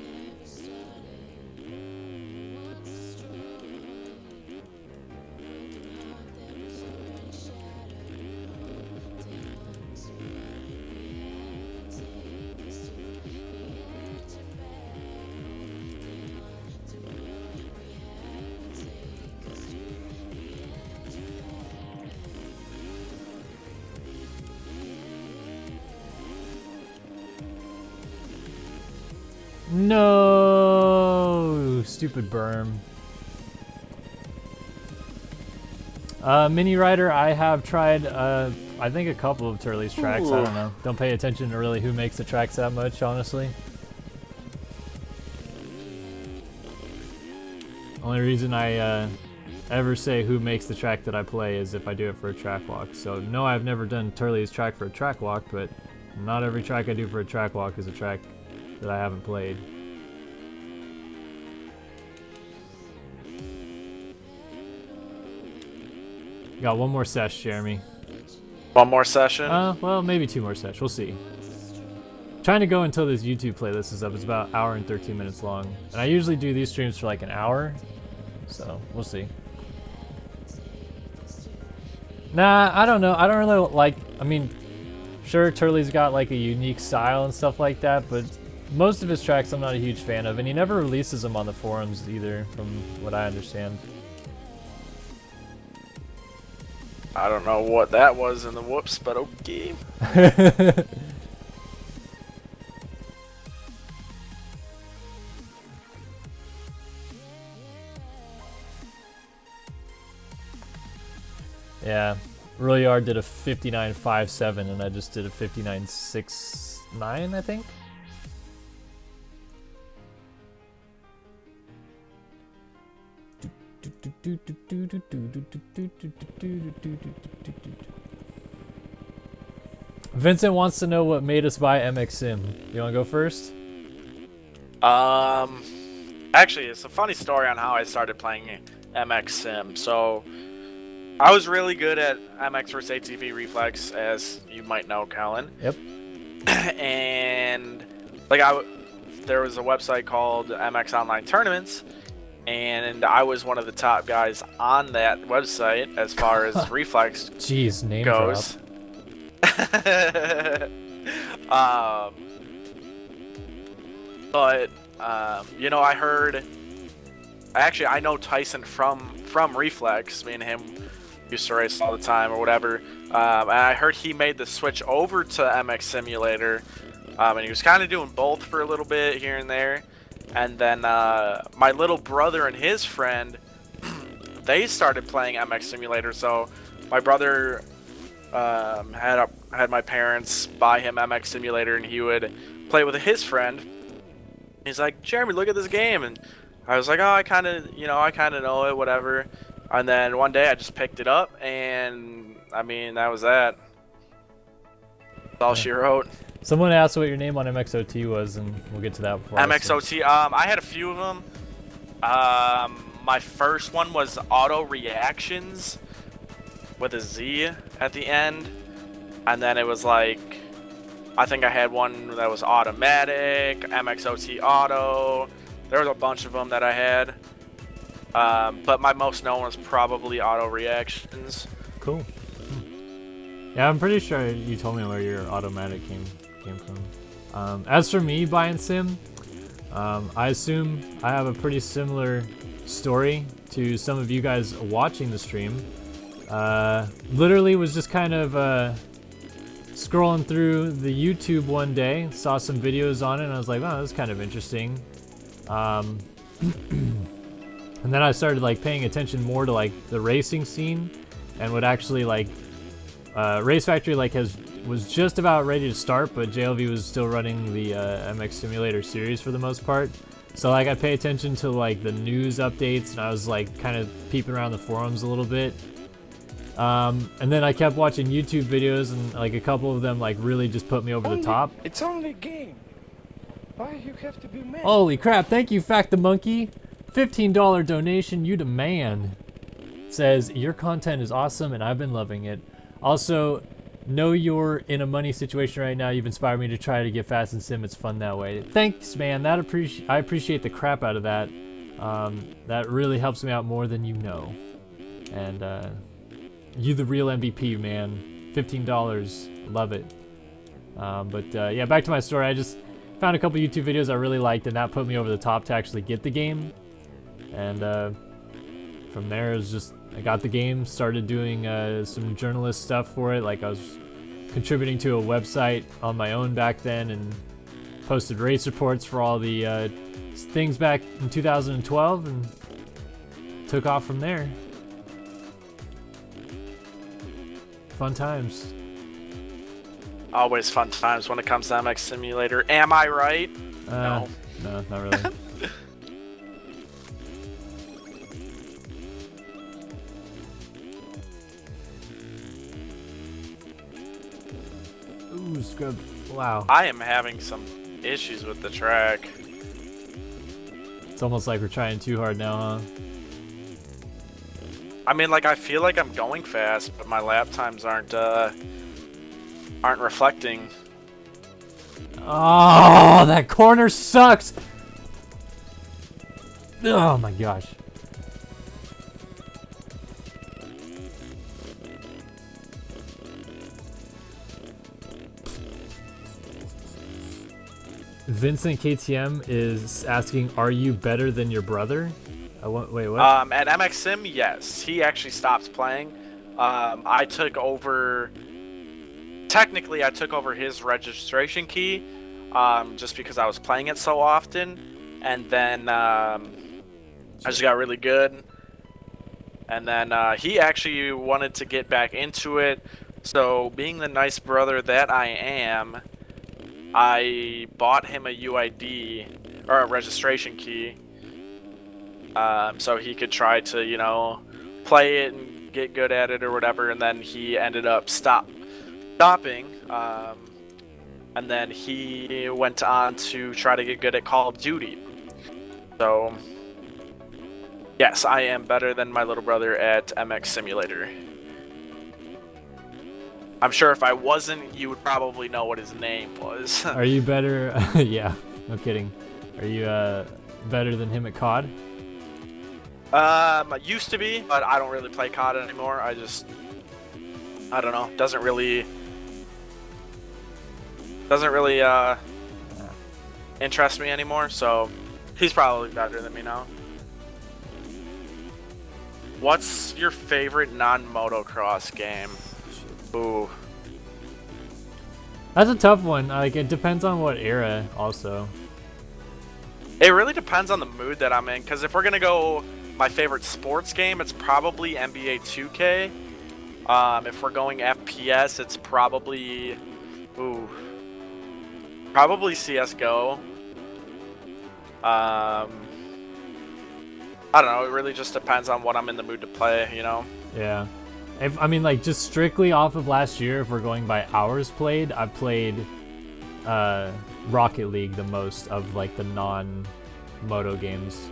No, stupid berm. Mini Rider, I have tried, I think a couple of Turley's tracks. I don't know. Don't pay attention to really who makes the tracks that much, honestly. Only reason I ever say who makes the track that I play is if I do it for a track walk. So no, I've never done Turley's track for a track walk, but not every track I do for a track walk is a track that I haven't played. Got one more sesh, Jeremy. One more session? Well, maybe two more sesh. We'll see. Trying to go until this YouTube playlist is up. It's about an hour and 13 minutes long. And I usually do these streams for like an hour. So, we'll see. Nah, I don't know. I don't really like... I mean, sure, Turley's got like a unique style and stuff like that, but most of his tracks I'm not a huge fan of. And he never releases them on the forums either, from what I understand. I don't know what that was in the whoops, but okay. Yeah, Royard did a 59.57 and I just did a 59.69, I think. Vincent wants to know what made us buy MX Sim. You want to go first? Actually, it's a funny story on how I started playing MX Sim. So, I was really good at MX vs ATV Reflex, as you might know, Kellen. Yep. And like there was a website called MX Online Tournaments, and I was one of the top guys on that website as far as Reflex Jeez, name goes. drop. But you know, I know Tyson from Reflex. Me and him used to race all the time or whatever. And I heard he made the switch over to MX Simulator, and he was kind of doing both for a little bit here and there. And then my little brother and his friend, they started playing MX Simulator. So my brother had my parents buy him MX Simulator, and he would play with his friend. He's like, Jeremy, look at this game, and I was like, oh, I kind of know it, whatever. And then one day I just picked it up, and I mean, that was that. That's all she wrote. Someone asked what your name on MXOT was, and we'll get to that before. MXOT, I had a few of them. My first one was Auto Reactions with a Z at the end. And then it was like, I think I had one that was Automatic, MXOT Auto. There was a bunch of them that I had. But my most known was probably Auto Reactions. Cool. Yeah, I'm pretty sure you told me where your Automatic came from. As for me buying Sim, I assume I have a pretty similar story to some of you guys watching the stream. Literally was just kind of scrolling through the YouTube one day, saw some videos on it, and I was like, oh, that's kind of interesting. And then I started like paying attention more to like the racing scene, and would actually like Race Factory like was just about ready to start, but JLV was still running the MX Simulator series for the most part. So like I pay attention to like the news updates, and I was like kind of peeping around the forums a little bit. And then I kept watching YouTube videos, and like a couple of them like really just put me over the top. It's only a game. Why you have to be mad? Holy crap, thank you, Fact the Monkey. $15 donation, you the man. Says, your content is awesome and I've been loving it. Also, know you're in a money situation right now. You've inspired me to try to get fast in sim. It's fun that way. Thanks, man. I appreciate the crap out of that. That really helps me out more than you know. And you the real MVP, man. $15, love it. Yeah, back to my story. I just found a couple YouTube videos I really liked, and that put me over the top to actually get the game. And from there, it was just I got the game, started doing some journalist stuff for it. Like I was contributing to a website on my own back then, and posted race reports for all the things back in 2012 and took off from there. Fun times. Always fun times when it comes to MX Simulator. Am I right? No. No, not really. Ooh, scrub. Wow. I am having some issues with the track. It's almost like we're trying too hard now, huh? I mean, like, I feel like I'm going fast, but my lap times aren't reflecting. Oh, that corner sucks! Oh my gosh. Vincent KTM is asking, are you better than your brother? Wait, what? At MX Sim, yes. He actually stopped playing. I took over... Technically, I took over his registration key, just because I was playing it so often. And then, I just got really good. And then, he actually wanted to get back into it. So, being the nice brother that I am, I bought him a UID, or a registration key, so he could try to, you know, play it and get good at it or whatever, and then he ended up stopping, and then he went on to try to get good at Call of Duty. So, yes, I am better than my little brother at MX Simulator. I'm sure if I wasn't, you would probably know what his name was. Are you better? Yeah, no kidding. Are you better than him at COD? I used to be, but I don't really play COD anymore. I don't know. Doesn't really interest me anymore. So he's probably better than me now. What's your favorite non-motocross game? Ooh. That's a tough one. Like, it depends on what era, also. It really depends on the mood that I'm in. Because if we're gonna go my favorite sports game, it's probably NBA 2K. If we're going FPS, it's probably CS:GO. I don't know. It really just depends on what I'm in the mood to play. You know. Yeah. I mean, like, just strictly off of last year, if we're going by hours played, I played Rocket League the most of, like, the non-moto games.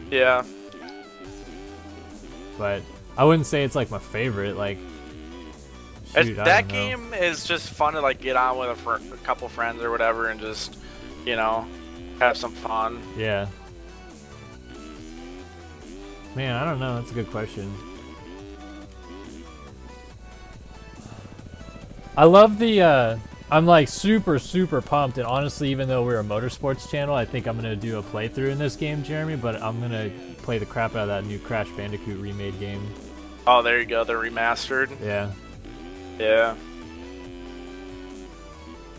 Yeah. But I wouldn't say it's, like, my favorite. Like, shoot, that game is just fun to, like, get on with a couple friends or whatever and just, you know, have some fun. Yeah. Man, I don't know. That's a good question. I love the, I'm like super pumped, and honestly, even though we're a motorsports channel, I think I'm gonna do a playthrough in this game, Jeremy, but I'm gonna play the crap out of that new Crash Bandicoot remade game. Oh, there you go, the remastered. Yeah. Yeah.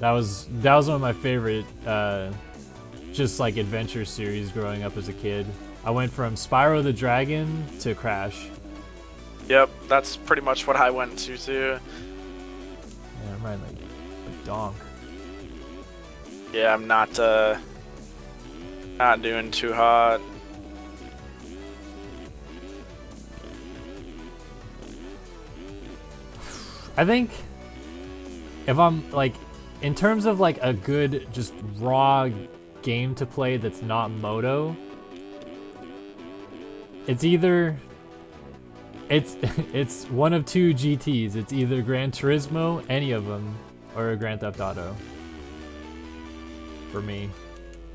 That was one of my favorite, just like adventure series growing up as a kid. I went from Spyro the Dragon to Crash. Yep, that's pretty much what I went to too. Yeah, I'm riding like a donk. Yeah, I'm not doing too hot. I think if I'm like, in terms of like a good just raw game to play that's not moto, it's either it's one of two GTs. It's either Gran Turismo, any of them, or a Grand Theft Auto. For me,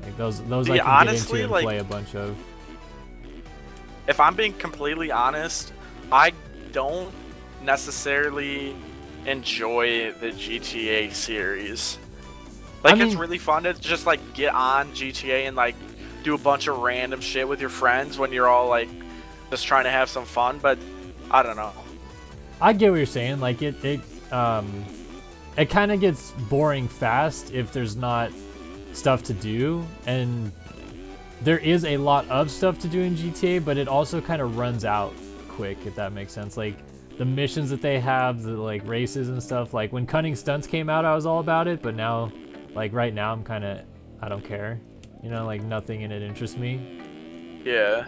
like those I can honestly, get into and like, play a bunch of. If I'm being completely honest, I don't necessarily enjoy the GTA series. Like, it's really fun to just like get on GTA and like do a bunch of random shit with your friends when you're all like just trying to have some fun, but I don't know. I get what you're saying. Like it kind of gets boring fast if there's not stuff to do, and there is a lot of stuff to do in GTA, but it also kind of runs out quick, if that makes sense. Like the missions that they have, the like races and stuff. Like when Cunning Stunts came out, I was all about it, but now, like right now, I don't care. You know, like nothing in it interests me. Yeah.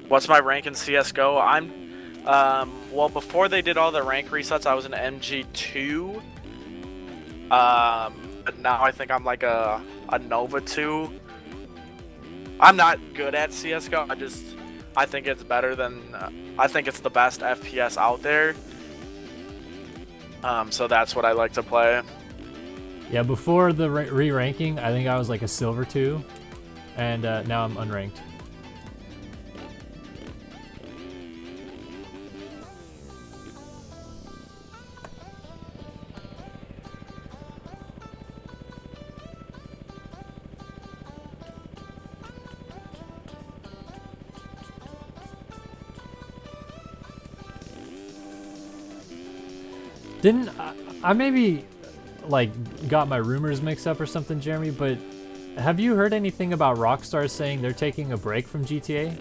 What's my rank in CS:GO? I'm, well, before they did all the rank resets, I was an MG2. But now I think I'm like a Nova 2. I'm not good at CS:GO. I think it's better than, I think it's the best FPS out there. So that's what I like to play. Yeah, before the re-ranking, I think I was like a silver 2, and now I'm unranked. Didn't I maybe like got my rumors mixed up or something, Jeremy? But have you heard anything about Rockstar saying they're taking a break from GTA?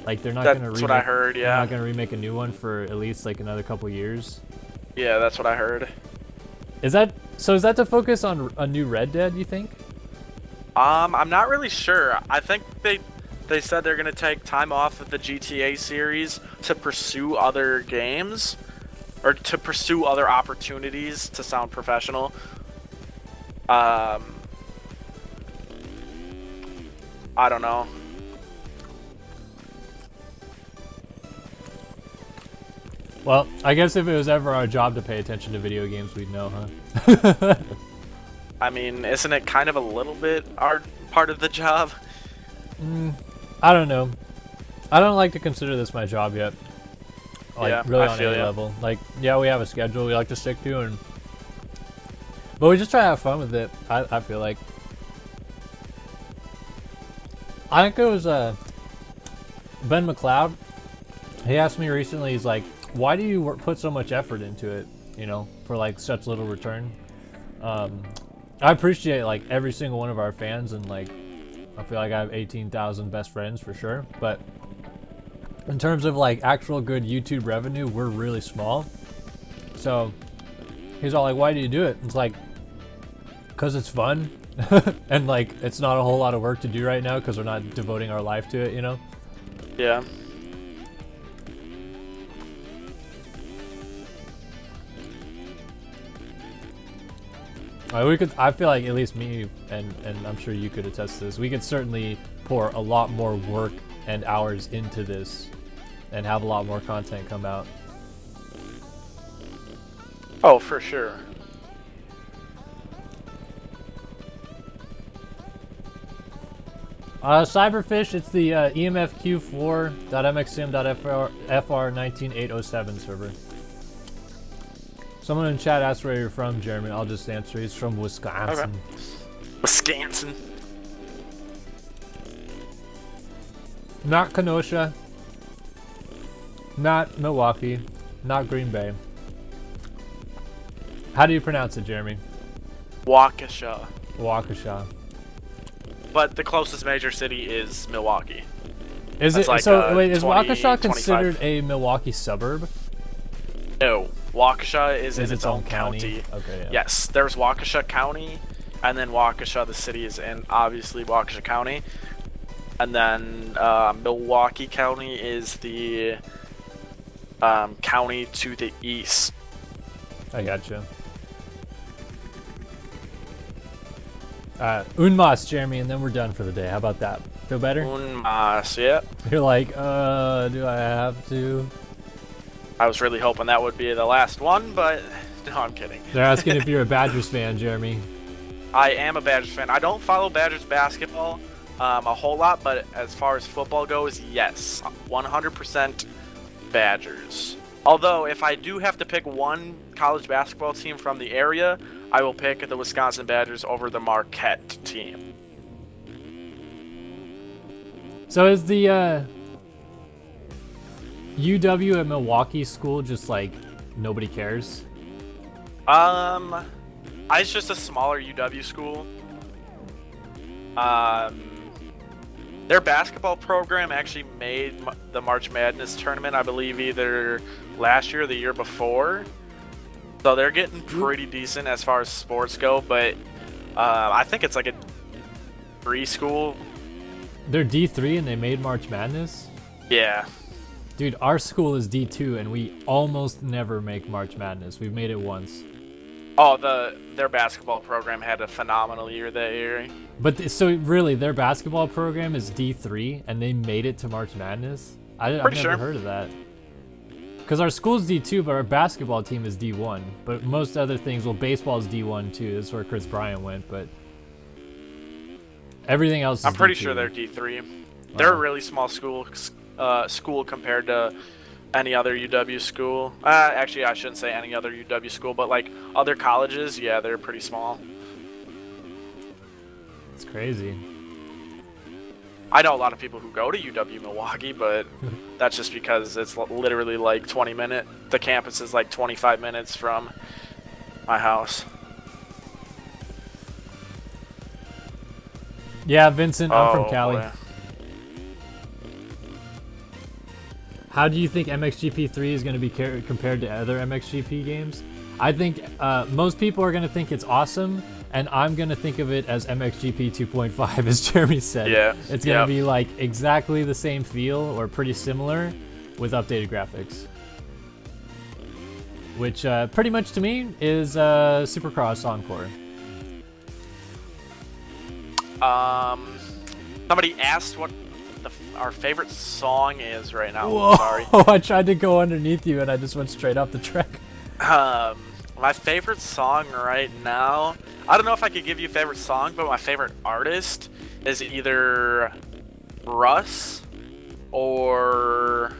Like they're not going to remake. That's what I heard. Yeah. They're not going to remake a new one for at least like another couple years. Yeah, that's what I heard. Is that so? Is that to focus on a new Red Dead? You think? I'm not really sure. I think they said they're gonna take time off of the GTA series to pursue other games, or to pursue other opportunities to sound professional. I don't know. Well, I guess if it was ever our job to pay attention to video games, we'd know, huh? I mean, isn't it kind of a little bit our part of the job? I don't know. I don't like to consider this my job yet. Like, Yeah, really I on feel any ya. level. Like, yeah, we have a schedule we like to stick to, but we just try to have fun with it. I feel like. I think it was Ben McLeod. He asked me recently. He's like, "Why do you put so much effort into it? You know, for like such little return?" I appreciate like every single one of our fans, and like I feel like I have 18,000 best friends for sure. But in terms of like actual good YouTube revenue, we're really small. So he's all like, "Why do you do it?" It's like, "Cause it's fun." And like it's not a whole lot of work to do right now because we're not devoting our life to it, you know? Yeah. We could. I feel like at least me and I'm sure you could attest to this. We could certainly pour a lot more work and hours into this, and have a lot more content come out. Oh, for sure. Cyberfish, it's the emfq4.mxsim.fr19807 server. Someone in chat asked where you're from, Jeremy. I'll just answer. He's from Wisconsin. Okay. Wisconsin. Not Kenosha. Not Milwaukee. Not Green Bay. How do you pronounce it, Jeremy? Waukesha. Waukesha. But the closest major city is Milwaukee. Is That's it like, so? Wait, is 20, Waukesha 25. considered a Milwaukee suburb? No, Waukesha is in Is its own county. Okay. Yeah. Yes, there's Waukesha County, and then Waukesha, the city, is in obviously Waukesha County, and then Milwaukee County is the county to the east. I gotcha. Unmas, Jeremy, and then we're done for the day. How about that? Feel better? Unmas, yeah. You're like, do I have to? I was really hoping that would be the last one, but no, I'm kidding. They're asking if you're a Badgers fan, Jeremy. I am a Badgers fan. I don't follow Badgers basketball a whole lot, but as far as football goes, yes, 100% Badgers. Although, if I do have to pick one college basketball team from the area, I will pick the Wisconsin Badgers over the Marquette team. So is the UW at Milwaukee school just like nobody cares? It's just a smaller UW school. Their basketball program actually made the March Madness tournament, I believe, either last year or the year before. So they're getting pretty decent as far as sports go, but I think it's like a free school. They're D3 and they made March Madness? Yeah. Dude, our school is D2 and we almost never make March Madness. We've made it once. Oh, their basketball program had a phenomenal year that year. But so really, their basketball program is D3 and they made it to March Madness? I've never heard of that. Because our school's D2, but our basketball team is D1. But most other things, well, baseball is D1 too. That's where Chris Bryant went, but everything else is I'm pretty D2. sure they're D3. They're a really small school compared to any other UW school. Actually, I shouldn't say any other UW school, but like other colleges, yeah, they're pretty small. It's crazy. I know a lot of people who go to UW Milwaukee, but that's just because it's literally like 20 minutes. The campus is like 25 minutes from my house. Yeah, Vincent, I'm from Cali. Boy. How do you think MXGP3 is going to be compared to other MXGP games? I think most people are going to think it's awesome, and I'm going to think of it as MXGP 2.5, as Jeremy said. Yeah. It's going to be like exactly the same feel or pretty similar with updated graphics. Which pretty much to me is Supercross Encore. Somebody asked what our favorite song is right now. Whoa, Sorry. I tried to go underneath you and I just went straight off the track. My favorite song right now, I don't know if I could give you a favorite song, but my favorite artist is either Russ or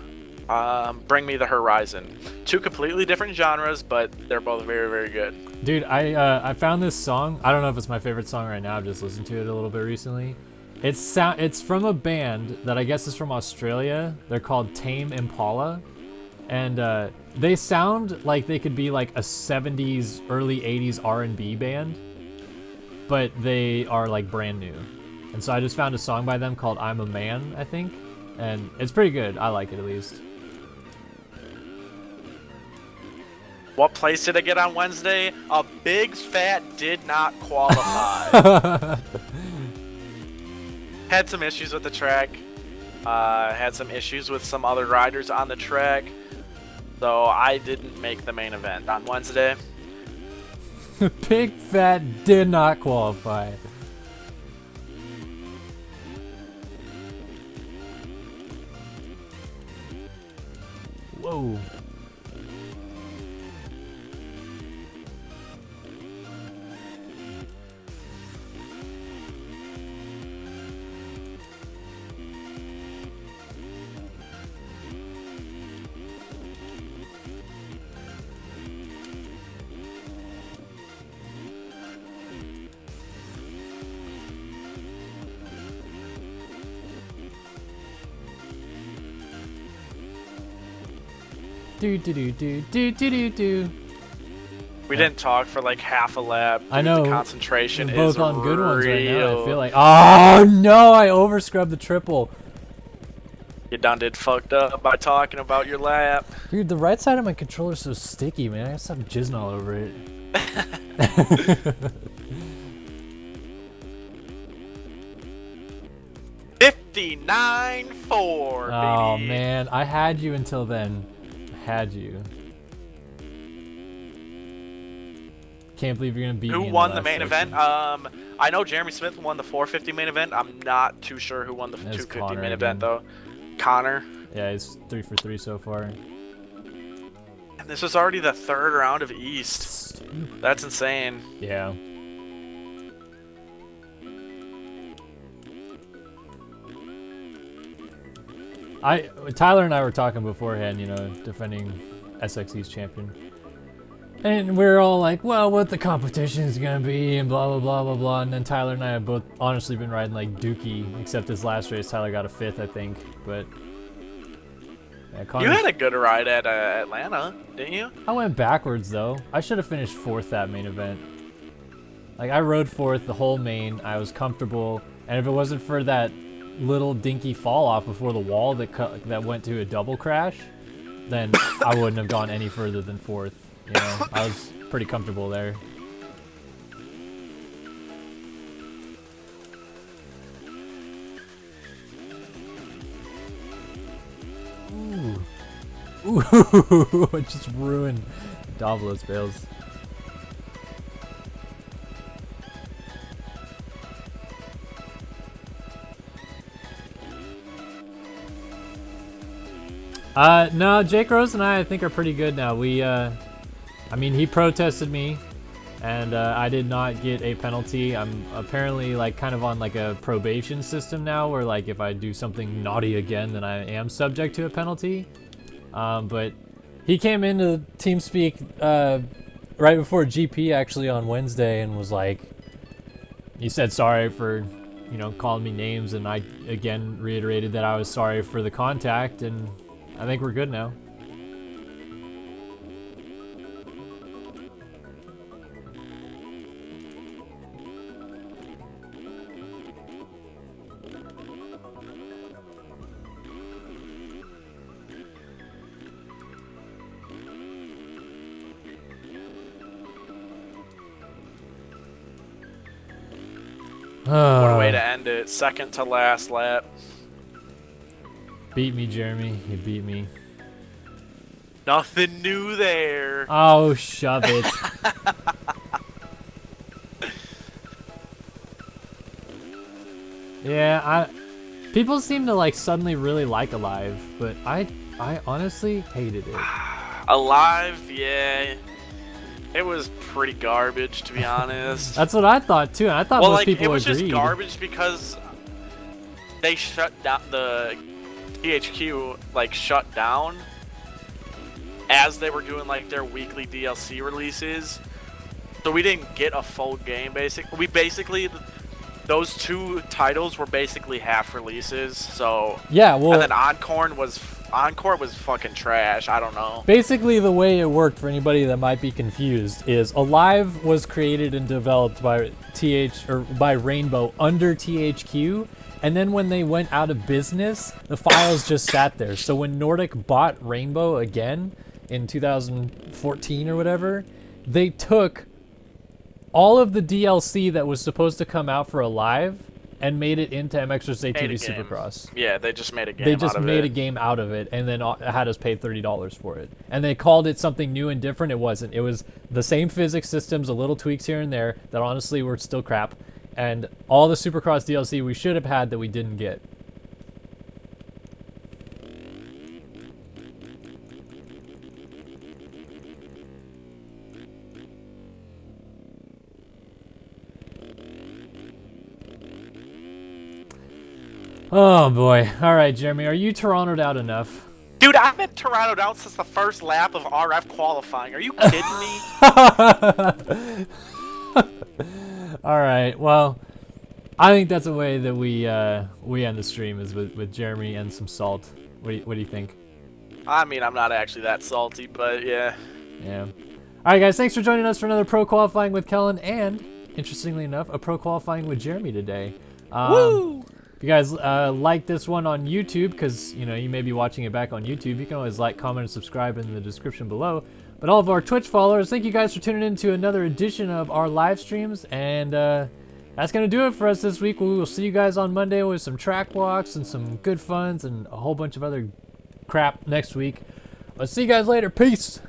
Bring Me the Horizon. Two completely different genres, but they're both very, very good. Dude, I found this song. I don't know if it's my favorite song right now. I've just listened to it a little bit recently. It's from a band that I guess is from Australia. They're called Tame Impala, and they sound like they could be like a 70s, early 80s R&B band, but they are like brand new. And so I just found a song by them called I'm a Man, I think, and it's pretty good. I like it at least. What place did I get on Wednesday? A big fat did not qualify. Had some issues with the track. Had some issues with some other riders on the track. So I didn't make the main event on Wednesday. Big Fat did not qualify. Whoa. Do do do do do do do do. We didn't talk for like half a lap. Dude, I know. The concentration We're both is on good ones right now. I real. feel like. Oh no! I overscrubbed the triple. You done did fucked up by talking about your lap. Dude, the right side of my controller's so sticky, man. I gotta stop jizzing all over it. 59-4, Oh baby. man, I had you until then. Had you. Can't believe you're gonna beat me. Who in won the last main section. event? I know Jeremy Smith won the 450 main event. I'm not too sure who won the It's 250 Connor main again. event though. Connor. Yeah, he's 3 for 3 so far. And this was already the third round of East. That's insane. Yeah. Tyler and I were talking beforehand, you know, defending SXE's champion. And we're all like, well, what the competition is going to be, and blah, blah, blah, blah, blah. And then Tyler and I have both honestly been riding like Dookie, except this last race, Tyler got a 5th, I think. But yeah, You Connor's- had a good ride at Atlanta, didn't you? I went backwards, though. I should have finished 4th that main event. Like, I rode fourth the whole main. I was comfortable. And if it wasn't for that little dinky fall off before the wall that went to a double crash, then I wouldn't have gone any further than fourth. You know, I was pretty comfortable there. Ooh. Ooh, it just ruined Davlos Bales. No, Jake Rose and I think are pretty good now. I mean, he protested me, and I did not get a penalty. I'm apparently like kind of on like a probation system now, where like if I do something naughty again, then I am subject to a penalty. But he came into TeamSpeak right before GP actually on Wednesday and was like, he said sorry for, you know, calling me names, and I again reiterated that I was sorry for the contact, and I think we're good now. What a way to end it. Second to last lap. Beat me, Jeremy. You beat me. Nothing new there. Oh, shove it. Yeah, people seem to like suddenly really like Alive, but I honestly hated it. Alive, yeah. It was pretty garbage, to be honest. That's what I thought too. And I thought well, most like, people it was agreed. just garbage because they shut down the THQ, like shut down as they were doing like their weekly DLC releases. So we didn't get a full game. Those two titles were basically half releases. So yeah, well, and then Encore was fucking trash. I don't know. Basically, the way it worked for anybody that might be confused is Alive was created and developed by by Rainbow under THQ, and then when they went out of business, the files just sat there. So when Nordic bought Rainbow again in 2014 or whatever, they took all of the DLC that was supposed to come out for Alive and made it into MXRSA TV Supercross. Yeah, they just made a game. They just made a game out of it, and then had us pay $30 for it. And they called it something new and different. It wasn't. It was the same physics systems, a little tweaks here and there that honestly were still crap, and all the Supercross DLC we should have had that we didn't get. Oh boy. Alright, Jeremy, are you Toronto'd out enough? Dude, I've been Toronto'd out since the first lap of RF qualifying. Are you kidding me? Alright, well, I think that's a way that we end the stream, is with Jeremy and some salt. What do you think? I mean, I'm not actually that salty, but yeah. Yeah. Alright guys, thanks for joining us for another Pro Qualifying with Kellen, and, interestingly enough, a Pro Qualifying with Jeremy today. Woo! If you guys like this one on YouTube, because you know you may be watching it back on YouTube, you can always like, comment, and subscribe in the description below. But all of our Twitch followers, thank you guys for tuning in to another edition of our live streams, and that's gonna do it for us this week. We will see you guys on Monday with some track walks and some good funs and a whole bunch of other crap next week. I'll see you guys later. Peace.